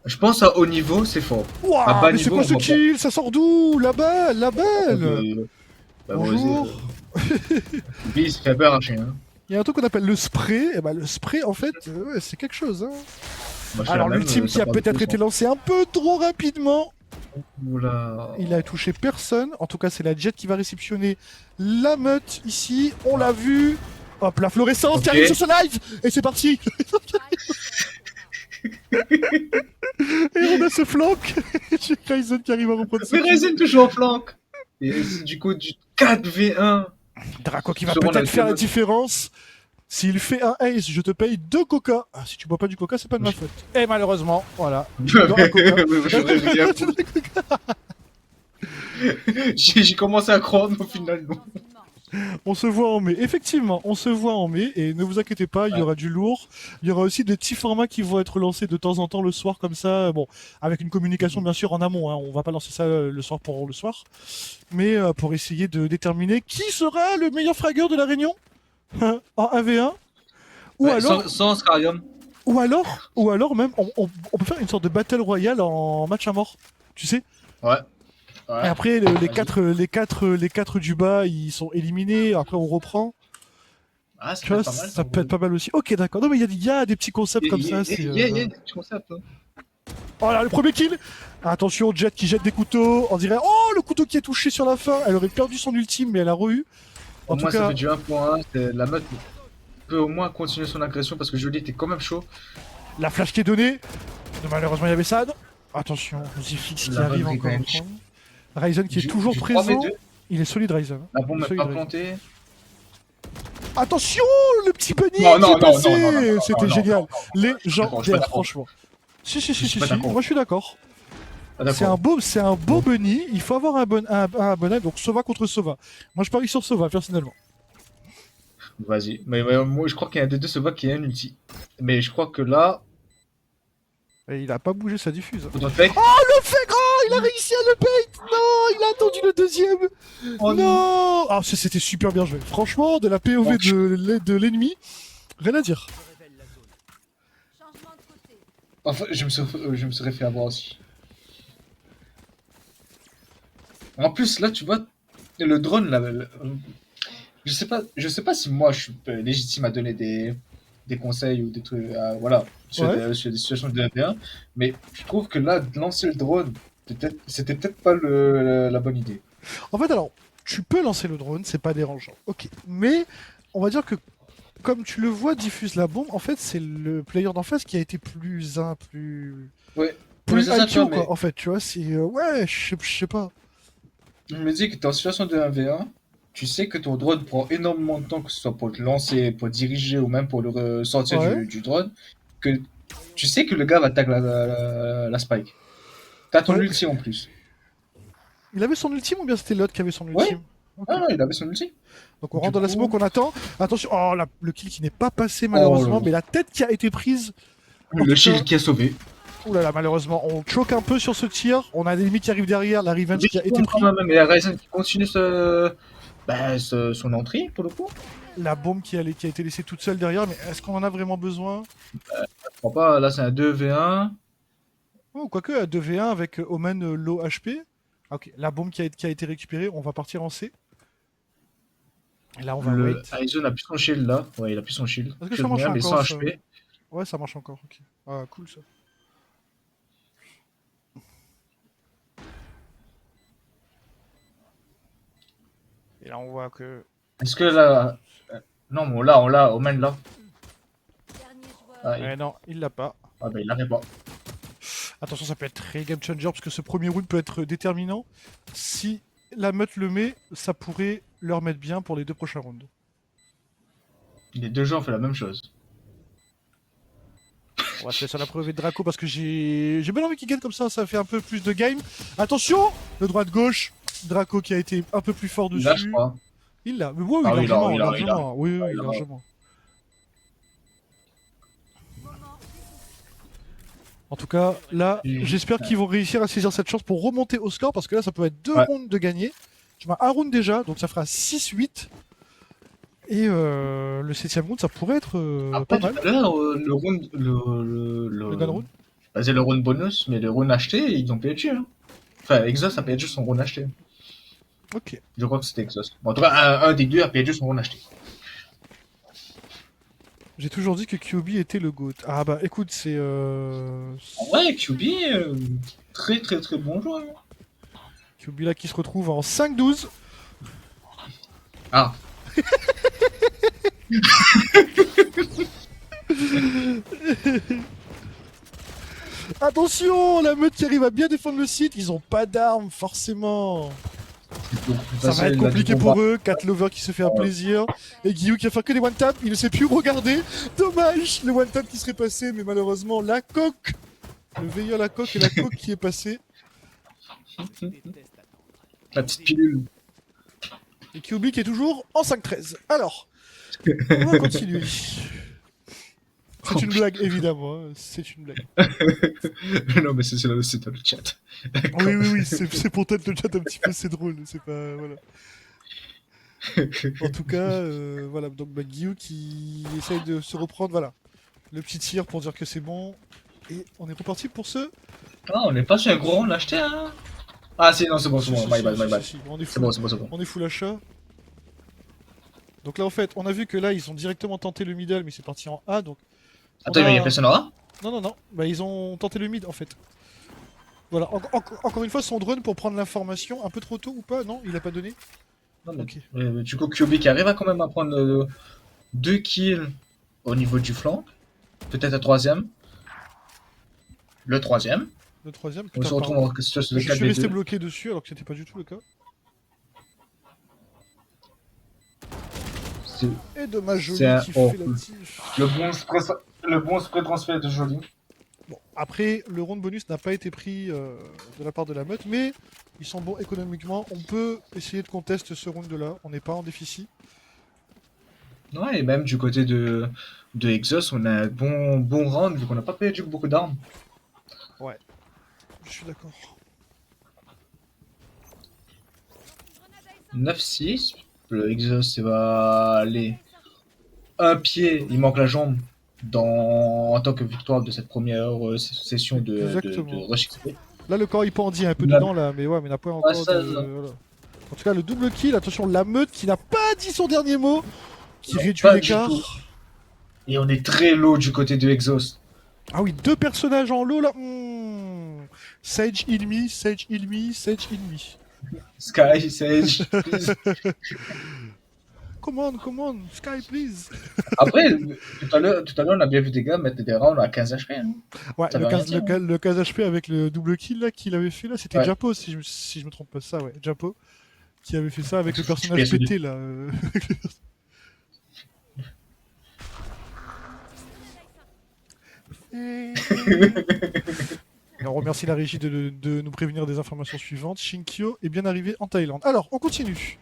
Je pense à haut niveau, c'est fort. À Waouh, bas mais c'est niveau, quoi on ce voit pas. kill? Ça sort d'où? La balle, la balle. Bah, Bonjour. Lui, il s'est fait peur arracher. Hein. Il y a un truc qu'on appelle le spray. Et bah le spray, en fait, ouais, c'est quelque chose. Hein. Moi, je fais Alors la même, l'ultime qui ça a part peut-être de été plus, lancé un peu trop rapidement. Oula. Il a touché personne. En tout cas, c'est la Jet qui va réceptionner la meute ici. On l'a vu. Hop, la fluorescence qui Ok. arrive sur ce live. Et c'est parti. Et on a ce flank. J'ai Ryzen qui arrive à reprendre ce Mais kill. Ryzen toujours en flanc. Et c'est du coup du 4v1. Draco qui va Sur mon peut-être faire la alphabet. différence. S'il fait un ace, je te paye 2 coca. Ah, si tu bois pas du coca, c'est pas de ma faute. Et malheureusement, voilà. Dans un coca. J'aurais rien. J'ai commencé à croire, mais au final, non. On se voit en mai. Effectivement, on se voit en mai. Et ne vous inquiétez pas, il y aura du lourd. Il y aura aussi des petits formats qui vont être lancés de temps en temps le soir, comme ça. Bon, avec une communication bien sûr en amont. Hein. On va pas lancer ça le soir pour le soir. Mais pour essayer de déterminer qui sera le meilleur fragueur de la Réunion en 1v1. Ou Ouais, alors. sans Scarium. Ou alors même, on peut faire une sorte de battle royale en match à mort, tu sais. Ouais. Et après, les quatre du bas, ils sont éliminés. Après, on reprend. Ah, ça Tu peut vois, être pas mal. ça peut être pas mal aussi. Ok, d'accord. Non, mais il y a des petits concepts comme ça. Il y a des petits concepts. Hein. Oh là, le premier kill. Attention, Jet qui jette des couteaux. On dirait, oh, le couteau qui est touché sur la fin. Elle aurait perdu son ultime, mais elle a re-eu. En Au tout moins, ça cas, fait du 1 pour 1. La meute peut au moins continuer son agression parce que Jolie était quand même chaud. la flash qui est donnée. Malheureusement, il y avait Sad. Attention, Zifix qui La arrive bonne encore. revenge. Ryzen qui est toujours Du présent. 3v2. Il est solide, Ryzen. La bombe Il est n'est solide, pas Ryzen. plantée. Attention, le petit bunny Non, qui non, est non, passé. non, non, non, non, C'était non, génial. non, je suis Légendaire, pas d'accord. franchement. Si, Je suis pas d'accord. moi je suis d'accord. Ah, C'est un d'accord. beau bunny. Il faut avoir un bon œil. Donc Sova contre Sova. Moi je parie sur Sova personnellement. Vas-y. Mais moi, je crois qu'il y a un des deux se voit qui a un ulti. Mais je crois que là, Et il a pas bougé sa diffuse. Autant fake. Le fait grand, il a réussi à le bait. Non, il a attendu le deuxième. Oh Non. Ah, c'était super bien joué. Franchement, de la POV de l'ennemi, rien à dire. Enfin, je me serais fait avoir aussi. En plus, là, tu vois, le drone, là, je sais pas si moi je suis légitime à donner des conseils ou des trucs, voilà, Ouais. sur des situations de 1v1, mais je trouve que là, de lancer le drone, c'était peut-être pas la bonne idée. En fait, alors, tu peux lancer le drone, c'est pas dérangeant. Ok. Mais on va dire que comme tu le vois diffuse la bombe, en fait, c'est le player d'en face qui a été Ouais, ouais, plus c'est ça, tu vois, IQ, quoi. mais En fait, tu vois, c'est ouais, je sais pas. je me dis que t'es en situation de 1v1, tu sais que ton drone prend énormément de temps, que ce soit pour te lancer, pour diriger ou même pour le sortir Ouais. du drone, que tu sais que le gars va tag la spike. T'as ton Ouais. ulti en plus. Il avait son ultime ou bien c'était l'autre qui avait son Ouais, ultime? Ok. ah, non, il avait son ulti. Donc on Du rentre dans la smoke, coup, on attend. Attention, oh le kill qui n'est pas passé oh là malheureusement, là. mais la tête qui a été prise. En Le tout cas, shield qui a sauvé. ouh là là, malheureusement, on choque un peu sur ce tir. On a des ennemis qui arrivent derrière, la revenge qui a été Respawn quand pris. même, mais il y a Ryzen qui continue son entrée pour le coup. La bombe qui a été laissée toute seule derrière, mais est-ce qu'on en a vraiment besoin? Je crois pas, là c'est un 2v1. Oh, quoique, à 2v1 avec Omen low HP. Ah, ok, la bombe qui a été récupérée, on va partir en C. Et là, on va wait. Le Aizen a plus son shield là. Ouais, il a plus son shield. Est-ce que ça Shield marche moyen, mais encore sans ça? HP. Ouais, ça marche encore, ok. Ah, cool ça. Et là, on voit que. Est-ce que là. Non, mais là, on l'a, Omen là. Ah, Eh non, il l'a pas. ah bah il l'avait pas. Attention, ça peut être très game changer parce que ce premier round peut être déterminant. Si la meute le met, ça pourrait leur mettre bien pour les deux prochains rounds. Les deux gens ont fait la même chose. On va se laisser sur la preuve de Draco parce que j'ai bien envie qu'il gagne comme ça fait un peu plus de game. Attention, le droite-gauche, Draco qui a été un peu plus fort Là, je dessus. crois. Il l'a, mais oui, Ah oui, largement, il a. largement. Oui, Ah, oui, il a. largement. En tout cas, là, j'espère qu'ils vont réussir à saisir cette chance pour remonter au score parce que là, ça peut être deux Ouais. rounds de gagner. Tu vois, un round déjà, donc ça fera 6-8. Et le 7ème round, ça pourrait être Après, pas tout mal. à l'heure, le round. Le gun round. Bah, c'est le round bonus, mais le round acheté, ils ont perdu. Hein. Enfin, Exhaust a perdu son round acheté. Ok. Je crois que c'était Exhaust. Bon, en tout cas, un des deux a perdu son round acheté. J'ai toujours dit que QB était le GOAT. Ah bah écoute, c'est. Ouais, QB, très très très bon joueur. QB là qui se retrouve en 5-12. Ah, Attention, la meute qui arrive à bien défendre le site. Ils ont pas d'armes, forcément. donc, Ça va être compliqué pour eux. 4 lovers qui se fait un Ouais. plaisir. Et Guillaume qui va faire que des one-tap. Il ne sait plus où regarder. Dommage, le one-tap qui serait passé. Mais malheureusement, la coque. Le veilleur, la coque et la coque qui est passé. La petite pilule. Et QB qui est toujours en 5-13. Alors, on va continuer. C'est une blague, évidemment. Hein. C'est une blague. Non, mais c'est dans le chat. Oui, oui, oui. C'est pour peut-être le chat un petit peu, c'est drôle. C'est pas. Voilà. En tout cas, voilà. Donc, bah, Guillaume qui essaye de se reprendre. Voilà. Le petit tir pour dire que c'est bon. Et on est reparti pour ce. Ah, on est pas sur un gros rond l'acheter, hein. Ah, si, non, c'est bon, c'est bon. Si, My si, bad, si, my bad. si, si. On est C'est full. bon, c'est bon, c'est bon. On est full achat. Donc là, en fait, on a vu que là, ils ont directement tenté le middle, mais c'est parti en A. Donc, Attends, il y a personne en A. non, non, non. Bah, ils ont tenté le mid, en fait. Voilà. Encore une fois, son drone pour prendre l'information un peu trop tôt ou pas? Non, il a pas donné. Non, mais, Ok. du coup, QB qui arrive à quand même à prendre 2 kills au niveau du flanc. Peut-être un troisième. Le troisième. Le troisième. On Putain, se retrouve pardon. en situation de Je suis resté 4v2. bloqué dessus alors que c'était pas du tout le cas. C'est Et dommage Jolie c'est un qui oh, fait la tige. le bon spray transfert de Jolie. Bon, après, le round bonus n'a pas été pris de la part de la meute, mais ils sont bons économiquement. On peut essayer de contester ce round-là. On n'est pas en déficit. Ouais, et même du côté de Exos, on a un bon round vu qu'on n'a pas perdu beaucoup d'armes. Ouais, je suis d'accord. 9-6. Le Exos, il va aller un pied, il manque la jambe en tant que victoire de cette première session de Exactement. Rush XP. Là, le corps il pendit un peu La- dedans, là, mais ouais, mais il n'a pas Ouais, encore ça, de. Voilà. En tout cas, le double kill, attention, la meute qui n'a pas dit son dernier mot, qui non, réduit pas du tout. l'écart. Et on est très low du côté de Exos. Ah oui, deux personnages en low là. Sage Ilmi, Sage Ilmi, Sage Ilmi. Sky, Sage, please. Come on, Sky, please. Après, tout à l'heure, on a bien vu des gars mettre des rounds à 15 HP. Hein. Ouais, Ça le veut rien 15, dire. le 15 HP avec le double kill là qu'il avait fait là, c'était Ouais. Japo si je me trompe pas ça, ouais, Japo qui avait fait ça avec le Je personnage suis pété là. Et on remercie la régie de nous prévenir des informations suivantes. Shinkyo est bien arrivé en Thaïlande. Alors, on continue.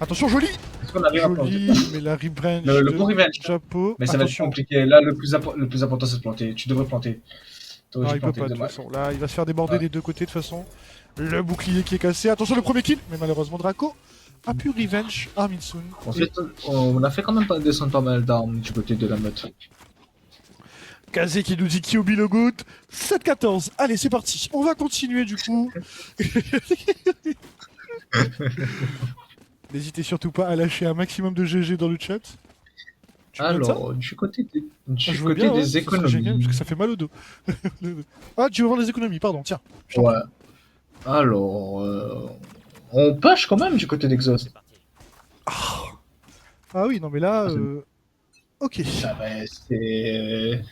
Attention, joli. Est-ce qu'on arrive à planter Joli, mais la rebranch le de bon revenge. Japo. Mais ça va être Attention. compliqué. Là, le plus important, c'est de planter. Tu devrais planter. T'aurais Non, dû il peut planter, pas de toute dommage. façon. Là, il va se faire déborder Ouais. des deux côtés de toute façon. Le bouclier qui est cassé. Attention, le premier kill. Mais malheureusement, Draco a pu revenge Arminsun. En fait, on a fait quand même descendre pas mal d'armes du côté de la meute. Kazé qui nous dit Kyobi le good. 7-14. Allez, c'est parti. On va continuer du coup. N'hésitez surtout pas à lâcher un maximum de GG dans le chat. Tu notes ça? Alors, du côté des, Ah, du je veux côté bien, ouais, des ça serait génial parce que économies. ça fait mal au dos. Ah, tu veux voir les économies, pardon, tiens. Je t'en Ouais. prie. Alors, on push quand même du côté d'Exhaust. Ah oui, non mais là, Ah, c'est- ok. Ça va, c'est.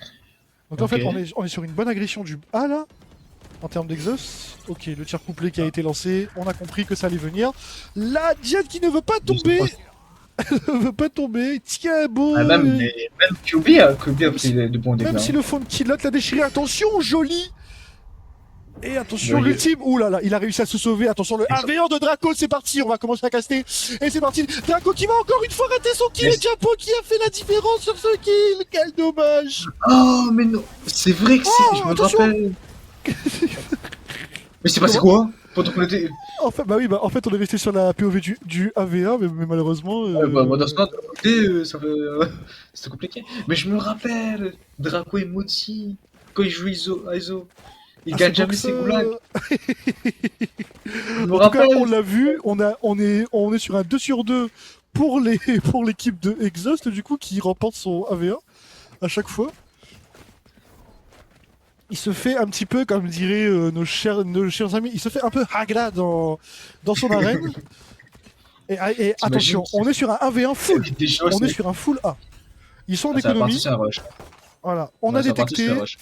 Donc en Ok. fait, on est sur une bonne agression du A là, en termes d'exhaust. Ok, le tir couplé qui a été lancé, on a compris que ça allait venir. La Diane qui ne veut pas tomber, ne veut pas tomber. Tiens, beau. Ah, même QB a pris de bons dégâts. Même si le fond de kilote l'a déchiré, attention, joli. Et attention, Oui. l'ultime. Ouh là là, il a réussi à se sauver. Attention, le 1v1 de Draco, c'est parti. On va commencer à caster. Et c'est parti. Draco qui va encore une fois rater son kill. Mais- Et Japo qui a fait la différence sur ce kill. Quel dommage. Oh, mais non. C'est vrai que Oh, je me attention. rappelle. Mais c'est passé quoi pendant qu'on était. En fait, en fait, on est resté sur la POV du AV1, mais malheureusement. Bah, dans ce cas, ça fait. C'était compliqué. Mais je me rappelle. Draco et Mochi. Quand ils jouent ISO. Ils gagnent jamais ses goulags. Je me En tout cas, rappelle. on l'a vu, on est sur un 2 sur 2 pour l'équipe de Exhaust, du coup, qui remporte son AV1 à chaque fois. Il se fait un petit peu, comme diraient nos chers amis, il se fait un peu hagra dans son arène. Et attention, on est sur un AV1 full. On est sur un full A. Ils sont en Ça va partir économie. sur un rush. Voilà, on Ouais, a ça va partir sur détecté. un rush.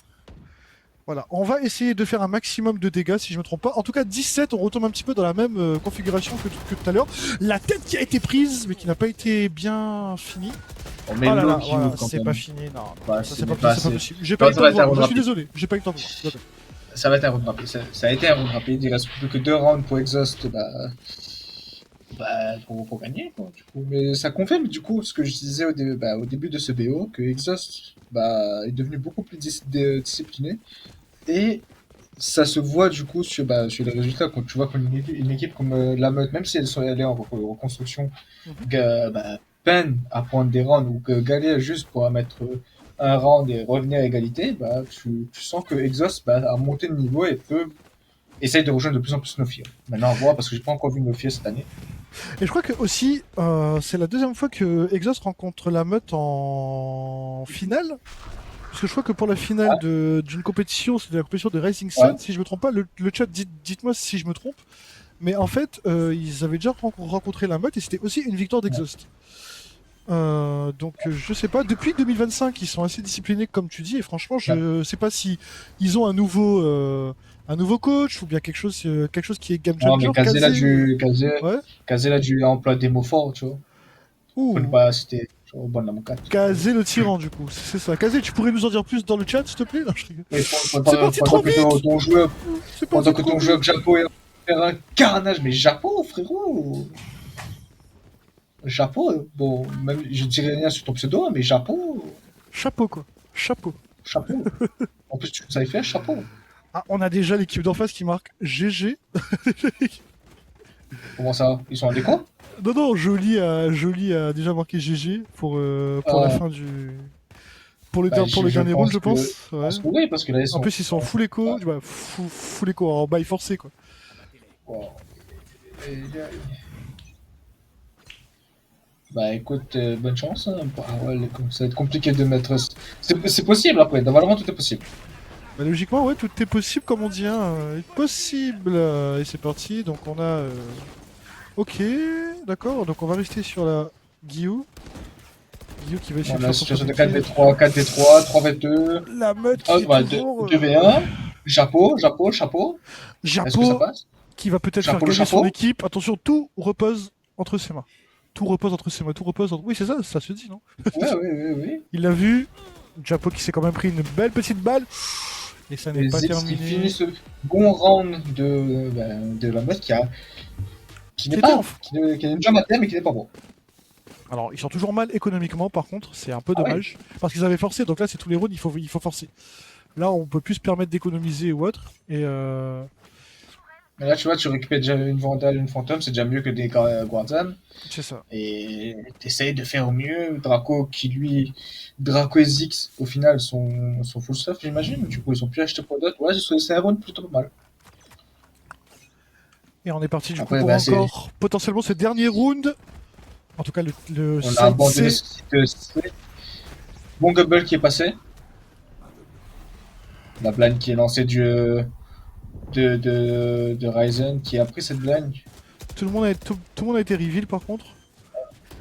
Voilà, on va essayer de faire un maximum de dégâts si je me trompe pas. En tout cas, 17, on retombe un petit peu dans la même configuration que tout à l'heure. La tête qui a été prise, mais qui n'a pas été bien finie. On met Oh là là, l'eau qui voilà, ouvre quand c'est même. pas fini, non. Bah, Ça, ce c'est n'est pas, pas c'est pas assez. possible. J'ai pas eu le Ça temps va de être un voir, je round suis rapide. désolé, j'ai pas eu le temps de voir. D'accord. Ça va être un round rapide. Ça a été un round rapide. Il reste plus que 2 rounds pour Exhaust. Pour gagner. Quoi, du coup. Mais ça confirme du coup ce que je disais au début de ce BO, que Exhaust est devenu beaucoup plus discipliné. Et ça se voit du coup sur les résultats. Quand tu vois qu'une équipe comme la Meute, même si elle est en reconstruction, peine à prendre des rounds ou que galère juste pour mettre un round et revenir à égalité, tu sens que Exhaust a monté de niveau et essaye de rejoindre de plus en plus Nofir. Maintenant, on voit parce que j'ai pas encore vu Nofir cette année. Et je crois que aussi, c'est la deuxième fois que Exhaust rencontre la meute en finale. Parce que je crois que pour la finale d'une compétition, c'était la compétition de Rising Sun, si je me trompe pas, le chat, dites-moi si je me trompe. Mais en fait, ils avaient déjà rencontré la meute et c'était aussi une victoire d'Exhaust. Donc je sais pas, depuis 2025 ils sont assez disciplinés comme tu dis et franchement Ouais. je sais pas si ils ont un nouveau coach ou bien quelque chose qui est game Non, changer, mais ouais, Kazé là, du emploi des mots forts, tu vois. Pour ne ou pas citer, tu vois, au bon de la mocate. Kazé le tyran du coup, c'est ça. Kazé, tu pourrais nous en dire plus dans le chat s'il te plaît? Non, je rigole. Mais C'est parti trop vite! C'est pendant parti que trop ton joueur vite! Japo est en train de faire un carnage, mais Japo, frérot! Japo, bon, même, je dirais rien sur ton pseudo, hein, mais Japo, Chapeau quoi, chapeau. chapeau. En plus, tu savais faire, chapeau. Ah, on a déjà l'équipe d'en face qui marque GG. Comment ça? Ils sont en déco? Non, non, Jolie a déjà marqué GG pour la Euh, fin du. bah, Pour le dernier round, je je pense. Ouais. pense que oui, parce que là, ils En sont. plus, ils sont en full écho, bah, full écho, en bail forcé, quoi. Wow. Et, bah écoute, bonne chance, hein. Bah, ouais, ça va être compliqué de mettre. C'est possible après, dans Valorant tout est possible. Bah, logiquement, ouais, tout est possible, comme on dit, hein. Possible. Et c'est parti, donc on a. Ok, d'accord, donc on va rester sur la Guillou. Guillou qui va essayer On de a faire une son situation de premier kill. 4v3, 4v3, 3v2. La meute Oh, qui est bah, toujours. 2v1. Chapeau. Est-ce que ça Japo passe? qui va peut-être faire Chapeau le gagner son chapeau? équipe. Attention, tout repose entre ses mains. Tout repose entre ses mains, tout repose entre... Oui, c'est ça, ça se dit, non? Ouais, oui. Il l'a vu. Japo qui s'est quand même pris une belle petite balle. Et ça n'est Et pas Zix qui finit terminé. ce bon round de la meute qui n'est Qui était pas, en... qui est déjà maté, mais qui n'est pas bon. Alors, ils sont toujours mal économiquement, par contre. C'est un peu Ah ouais. dommage. Parce qu'ils avaient forcé, donc là, c'est tous les rounds, il faut forcer. Là, on peut plus se permettre d'économiser ou autre. Et Mais là, tu vois, tu récupères déjà une Vandale, une Phantom, c'est déjà mieux que des Guardians. c'est ça. Et t'essayes de faire au mieux. Draco et Zix, au final, sont full stuff, j'imagine. Du coup, ils ont pu acheter pour d'autres. Ouais, c'est un round plutôt pas mal. Et on est parti du coup Après, pour bah, c'est, encore potentiellement ce dernier round. En tout cas, le on a side abandonné C. ce site C. Bon Gubble qui est passé. La blind qui est lancée de Ryzen, qui a pris cette blind. Tout le monde a été reveal par contre.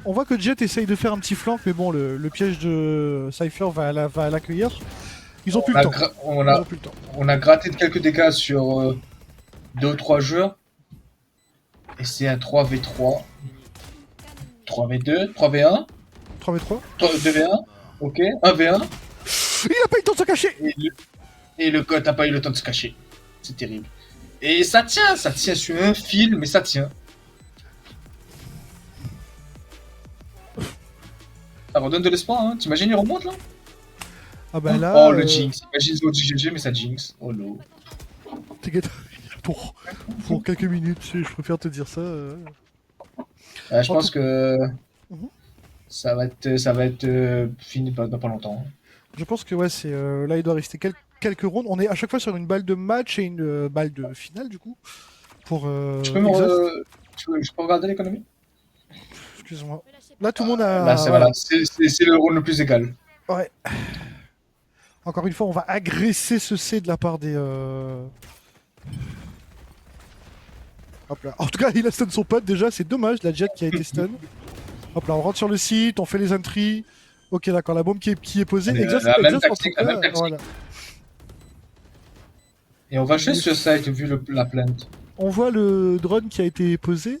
On voit que Jet essaye de faire un petit flank, mais bon, le piège de Cypher va l'accueillir. Ils ont plus le temps. Ils ont plus le temps. On a gratté quelques dégâts sur 2 ou 3 joueurs. Et c'est un 3v3. 3v2, 3v1, 3v3. 2v1, ok, 1v1. Il a pas eu le temps de se cacher. Et le code n'a pas eu le temps de se cacher. C'est terrible. Et ça tient sur un fil, mais ça tient. Ça redonne de l'espoir, hein. T'imagines, il remonte là? Ah bah là. Oh le jinx. Imagine ils ont dit GG, mais ça jinx. Oh no. T'inquiète. Pour quelques minutes, je préfère te dire ça. Je En pense tout- que Mhm. ça va être fini dans pas longtemps. Je pense que ouais, c'est là il doit rester quelques rounds. On est à chaque fois sur une balle de match et une balle de finale du coup pour Tu peux me Exhaust. je peux regarder l'économie? Excuse-moi. Là tout le monde Là, a c'est voilà. voilà, c'est le rôle le plus égal. Ouais. Encore une fois, on va agresser ce C de la part des. Hop là. En tout cas, il a stun son pote déjà, c'est dommage, la jet qui a été stun. Hop là, on rentre sur le site, on fait les entries. Ok, d'accord, la bombe qui est posée. La même En tout tactique, la cas, même tactique. voilà. Et on va juste sur site vu la plainte. On voit le drone qui a été posé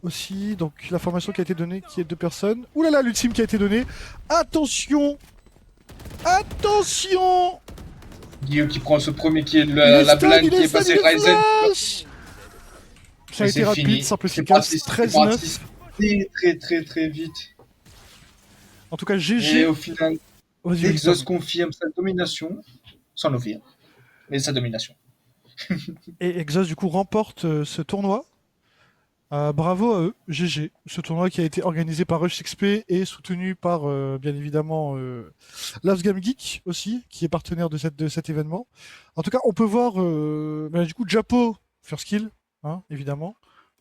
aussi, donc la formation qui a été donnée, qui est 2 personnes. Ouh là là, l'ultime qui a été donné. Attention. Attention. Guillaume qui prend ce premier kill, Il est la stun, blague il qui est est stun, passée il est Ryzen. flash. Ça a Et été c'est rapide, fini. simple, C'est efficace. parti, c'est parti 13-9. très vite. En tout cas, Et GG. au final, Vas-y, Exos confirme sa domination, sans nous dire, mais sa domination. Et Exos, du coup, remporte ce tournoi. Bravo à eux, GG. Ce tournoi qui a été organisé par Rush XP et soutenu par, bien évidemment, Loves Game Geek aussi, qui est partenaire de cet événement. En tout cas, on peut voir, du coup, Japo, first kill, hein, évidemment.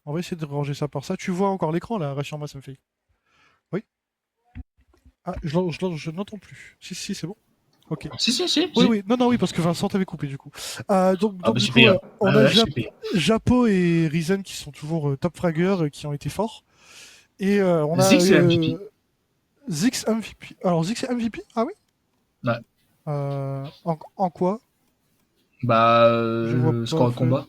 On va essayer de ranger ça par ça. Tu vois encore l'écran, là, rassure-moi, ça me fait. Oui. Ah, je n'entends plus. Si, c'est bon. Ok. Si. Oui, non, oui, parce que Vincent t'avait coupé du coup. Ah bah Du coup, super. on a Super. Japo et Risen qui sont toujours top fraggers, qui ont été forts. Et on a Ziggs c'est MVP. Ziggs MVP. Alors, Ziggs est MVP? Ah oui? Ouais. En quoi? Bah, Je vois pas en score de fait. combat.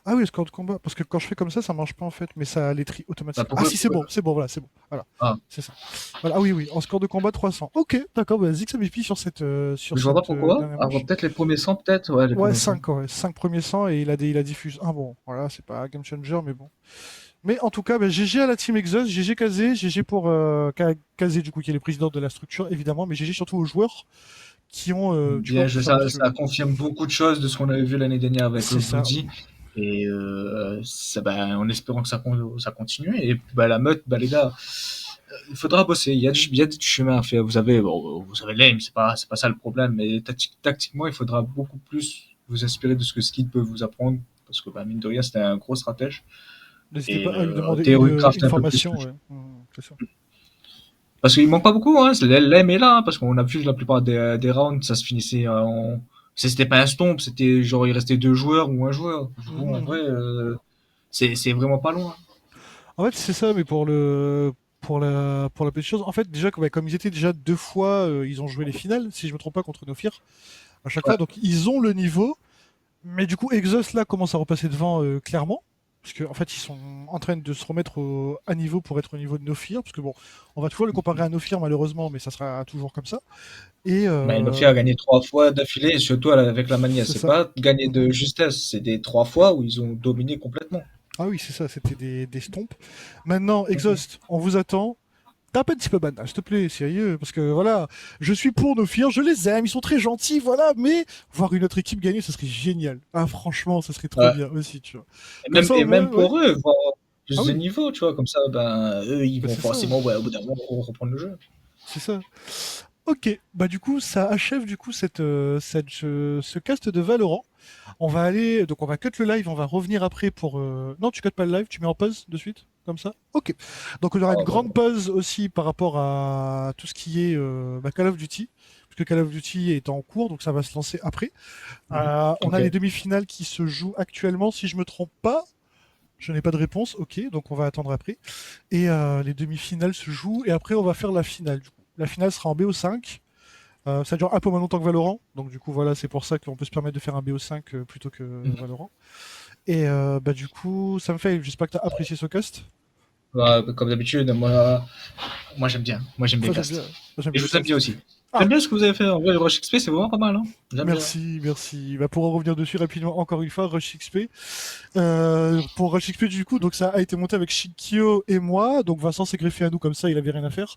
Ah oui, le score de combat. Parce que quand je fais comme ça marche pas en fait, mais ça les trie Bah, automatiquement. Ah pourquoi, si, pourquoi... voilà, c'est bon. Voilà, Ah, c'est ça. Voilà, ah oui, oui, en score de combat 300. Ok, d'accord, bah, Ziggs MVP sur je vois pas cette pourquoi. dernière Ah, manche. peut-être les premiers 100, peut-être. Ouais, les Ouais, premiers 100. 5 ouais, 5 premiers 100 et il a diffusé. Ah bon, voilà, c'est pas un game changer, mais bon. Mais en tout cas, bah, GG à la team Exhaust, GG Kazé, GG pour Kazé, du coup, qui est le président de la structure, évidemment, mais GG surtout aux joueurs qui ont, du coup, Bien, pu faire le ça suivi. confirme beaucoup de choses de ce qu'on avait vu l'année dernière avec C'est Call of ça. Duty. Et ça, bah, en espérant que ça continue. Et puis, bah, la meute, bah, les gars, il faudra bosser. Il y a du chemin à faire. Vous avez l'aim, c'est pas ça le problème. Mais tactiquement, il faudra beaucoup plus vous inspirer de ce que Skid peut vous apprendre. Parce que, bah, mine de rien, c'était un gros stratège. N'hésitez Et pas à lui demander Theorycraft une un peu plus. formation, ouais. C'est ça. Parce qu'il manque pas beaucoup, hein. L'aim est là, hein, parce qu'on a vu la plupart des rounds, ça se finissait en. C'était pas un stomp, c'était genre il restait deux joueurs ou un joueur. Du coup, en Mhm. vrai, c'est vraiment pas loin. En fait, c'est ça, mais pour la petite chose, en fait, déjà, comme ils étaient déjà deux fois, ils ont joué les finales, si je me trompe pas, contre Nofir, à chaque Ouais. fois, donc ils ont le niveau, mais du coup, Exhaust, là, commence à repasser devant, clairement, parce qu'en fait, ils sont en train de se remettre à niveau pour être au niveau de Nofir, parce que bon, on va toujours le comparer à Nofir, malheureusement, mais ça sera toujours comme ça. Et Mais Nofia a gagné trois fois d'affilée, et surtout avec la mania. c'est C'est ça. pas gagné Mhm. de justesse, c'est des trois fois où ils ont dominé complètement. Ah oui, c'est ça, c'était des stompes. Maintenant, Exhaust, on vous attend. Tape un petit peu banal, s'il te plaît, sérieux, parce que voilà, je suis pour nos filles, je les aime, ils sont très gentils, voilà, mais voir une autre équipe gagner, ça serait génial. Ah, franchement, ça serait trop Ouais. bien aussi, tu vois. Comme ça, au Et même moins, ouais. pour eux, voir Ah plus de oui, niveau, tu vois, comme ça, ben, eux, ils bah vont c'est ça, forcément, ouais, au bout d'un moment, reprendre le jeu. c'est ça. Ok, bah du coup, ça achève du coup ce cast de Valorant. On va aller, donc on va cut le live, on va revenir après pour. Non, tu cut pas le live, tu mets en pause de suite, comme ça. Ok. Donc on aura une Ah, grande pause aussi par rapport à tout ce qui est Call of Duty, parce que Call of Duty est en cours, donc ça va se lancer après. On a ok. les demi-finales qui se jouent actuellement, si je me trompe pas. Je n'ai pas de réponse, ok, donc on va attendre après. Et les demi-finales se jouent, et après on va faire la finale. Du coup. La finale sera en BO5. Ça dure un peu moins longtemps que Valorant, donc du coup voilà, c'est pour ça qu'on peut se permettre de faire un BO5 plutôt que Valorant. Et bah du coup, ça me fait, j'espère que tu as apprécié ce cast. Ouais, comme d'habitude, moi j'aime bien. Moi j'aime bien Enfin, j'aime bien, Cast. j'aime Et bien je vous aime bien cast. aussi. Ah, J'aime bien ce que vous avez fait. En vrai, le Rush XP, c'est vraiment pas mal. Hein. J'aime bien. merci, merci. Bah, pour en revenir dessus rapidement, encore une fois, Rush XP. Pour Rush XP, du coup, donc ça a été monté avec Shikio et moi. Donc Vincent s'est greffé à nous comme ça, il avait rien à faire.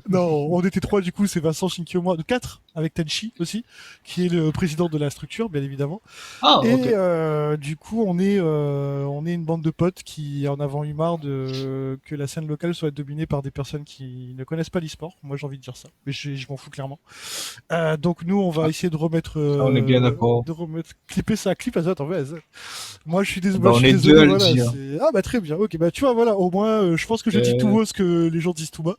Non, on était trois du coup, c'est Vincent, Shinkyo, moi, de quatre avec Tenchi aussi, qui est le président de la structure, bien évidemment. Ah, ok. Et du coup, on est une bande de potes qui en avons eu marre que la scène locale soit dominée par des personnes qui ne connaissent pas l'e-sport. Moi, j'ai envie de dire ça, mais je m'en fous clairement. Donc nous, on va Ah, essayer ça, on est bien d'accord. clipper ça, clip. Attends, ouais, moi, Bah, je on suis est deux désolé, à le voilà. dire. Ah bah très bien. Ok, bah tu vois, voilà. Au moins, je pense que je dis tout Euh, haut ce que les gens disent tout bas.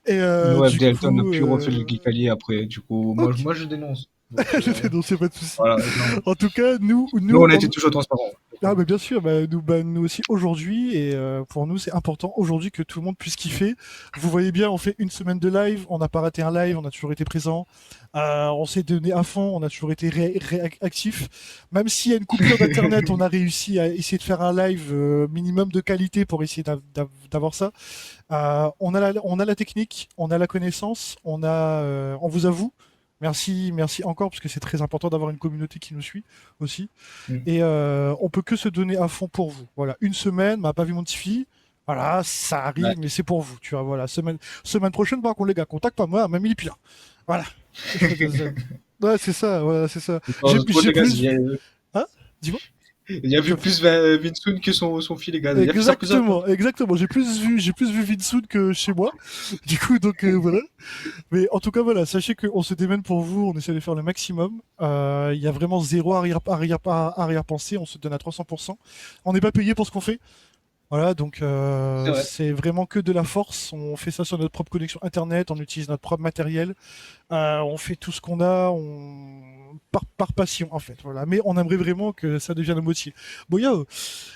Et nous, du FD Elton n'a coup, plus refait le Geekali après. Du coup, ok. moi je dénonce. Donc, Non, c'est pas de souci. voilà. Non. En tout cas, Nous, on a été toujours transparents. ah, mais bien sûr, nous aussi aujourd'hui, et pour nous, c'est important aujourd'hui que tout le monde puisse kiffer. Vous voyez bien, on fait une semaine de live, on n'a pas raté un live, on a toujours été présent, on s'est donné à fond, on a toujours été réactif. Même s'il y a une coupure d'internet, on a réussi à essayer de faire un live minimum de qualité pour essayer d'avoir ça. On a la technique, on a la connaissance, on vous avoue. Merci, merci encore, parce que c'est très important d'avoir une communauté qui nous suit aussi. Mm. Et on peut que se donner à fond pour vous. Voilà, une semaine, m'a pas vu mon petit fille. Voilà, ça Ouais. arrive, mais c'est pour vous. Tu vois, voilà, semaine prochaine, par contre, les gars, contacte pas moi, Mamie Pire. Voilà. Ouais, c'est ça, voilà, c'est ça. Pour J'ai les gars, plus. Hein? Dis-moi. il y a Tu vu as plus. plus Vinsoun que son fils, les gars. Il a fait ça plusieurs fois. Exactement, exactement. J'ai plus vu Vinsoun que chez moi. Du coup, donc voilà. Mais en tout cas, voilà, sachez qu'on se démène pour vous, on essaie de faire le maximum. Il y a vraiment zéro arrière-pensée, on se donne à 300%. On n'est pas payé pour ce qu'on fait. Voilà, donc C'est vrai. c'est vraiment que de la force. On fait ça sur notre propre connexion internet, on utilise notre propre matériel, on fait tout ce qu'on a, par passion en fait. Voilà, mais on aimerait vraiment que ça devienne un motif. Bon, yo,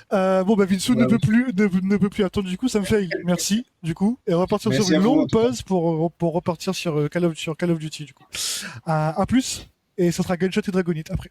bon bah Vinsu Ouais, oui. ne peut plus attendre. Du coup, ça me fait merci. Du coup, et on va partir sur Merci une à vous en longue tout cas. pause pour repartir sur Call of Duty. Du coup, à plus. Et ça sera Gunshot et Dragonite après.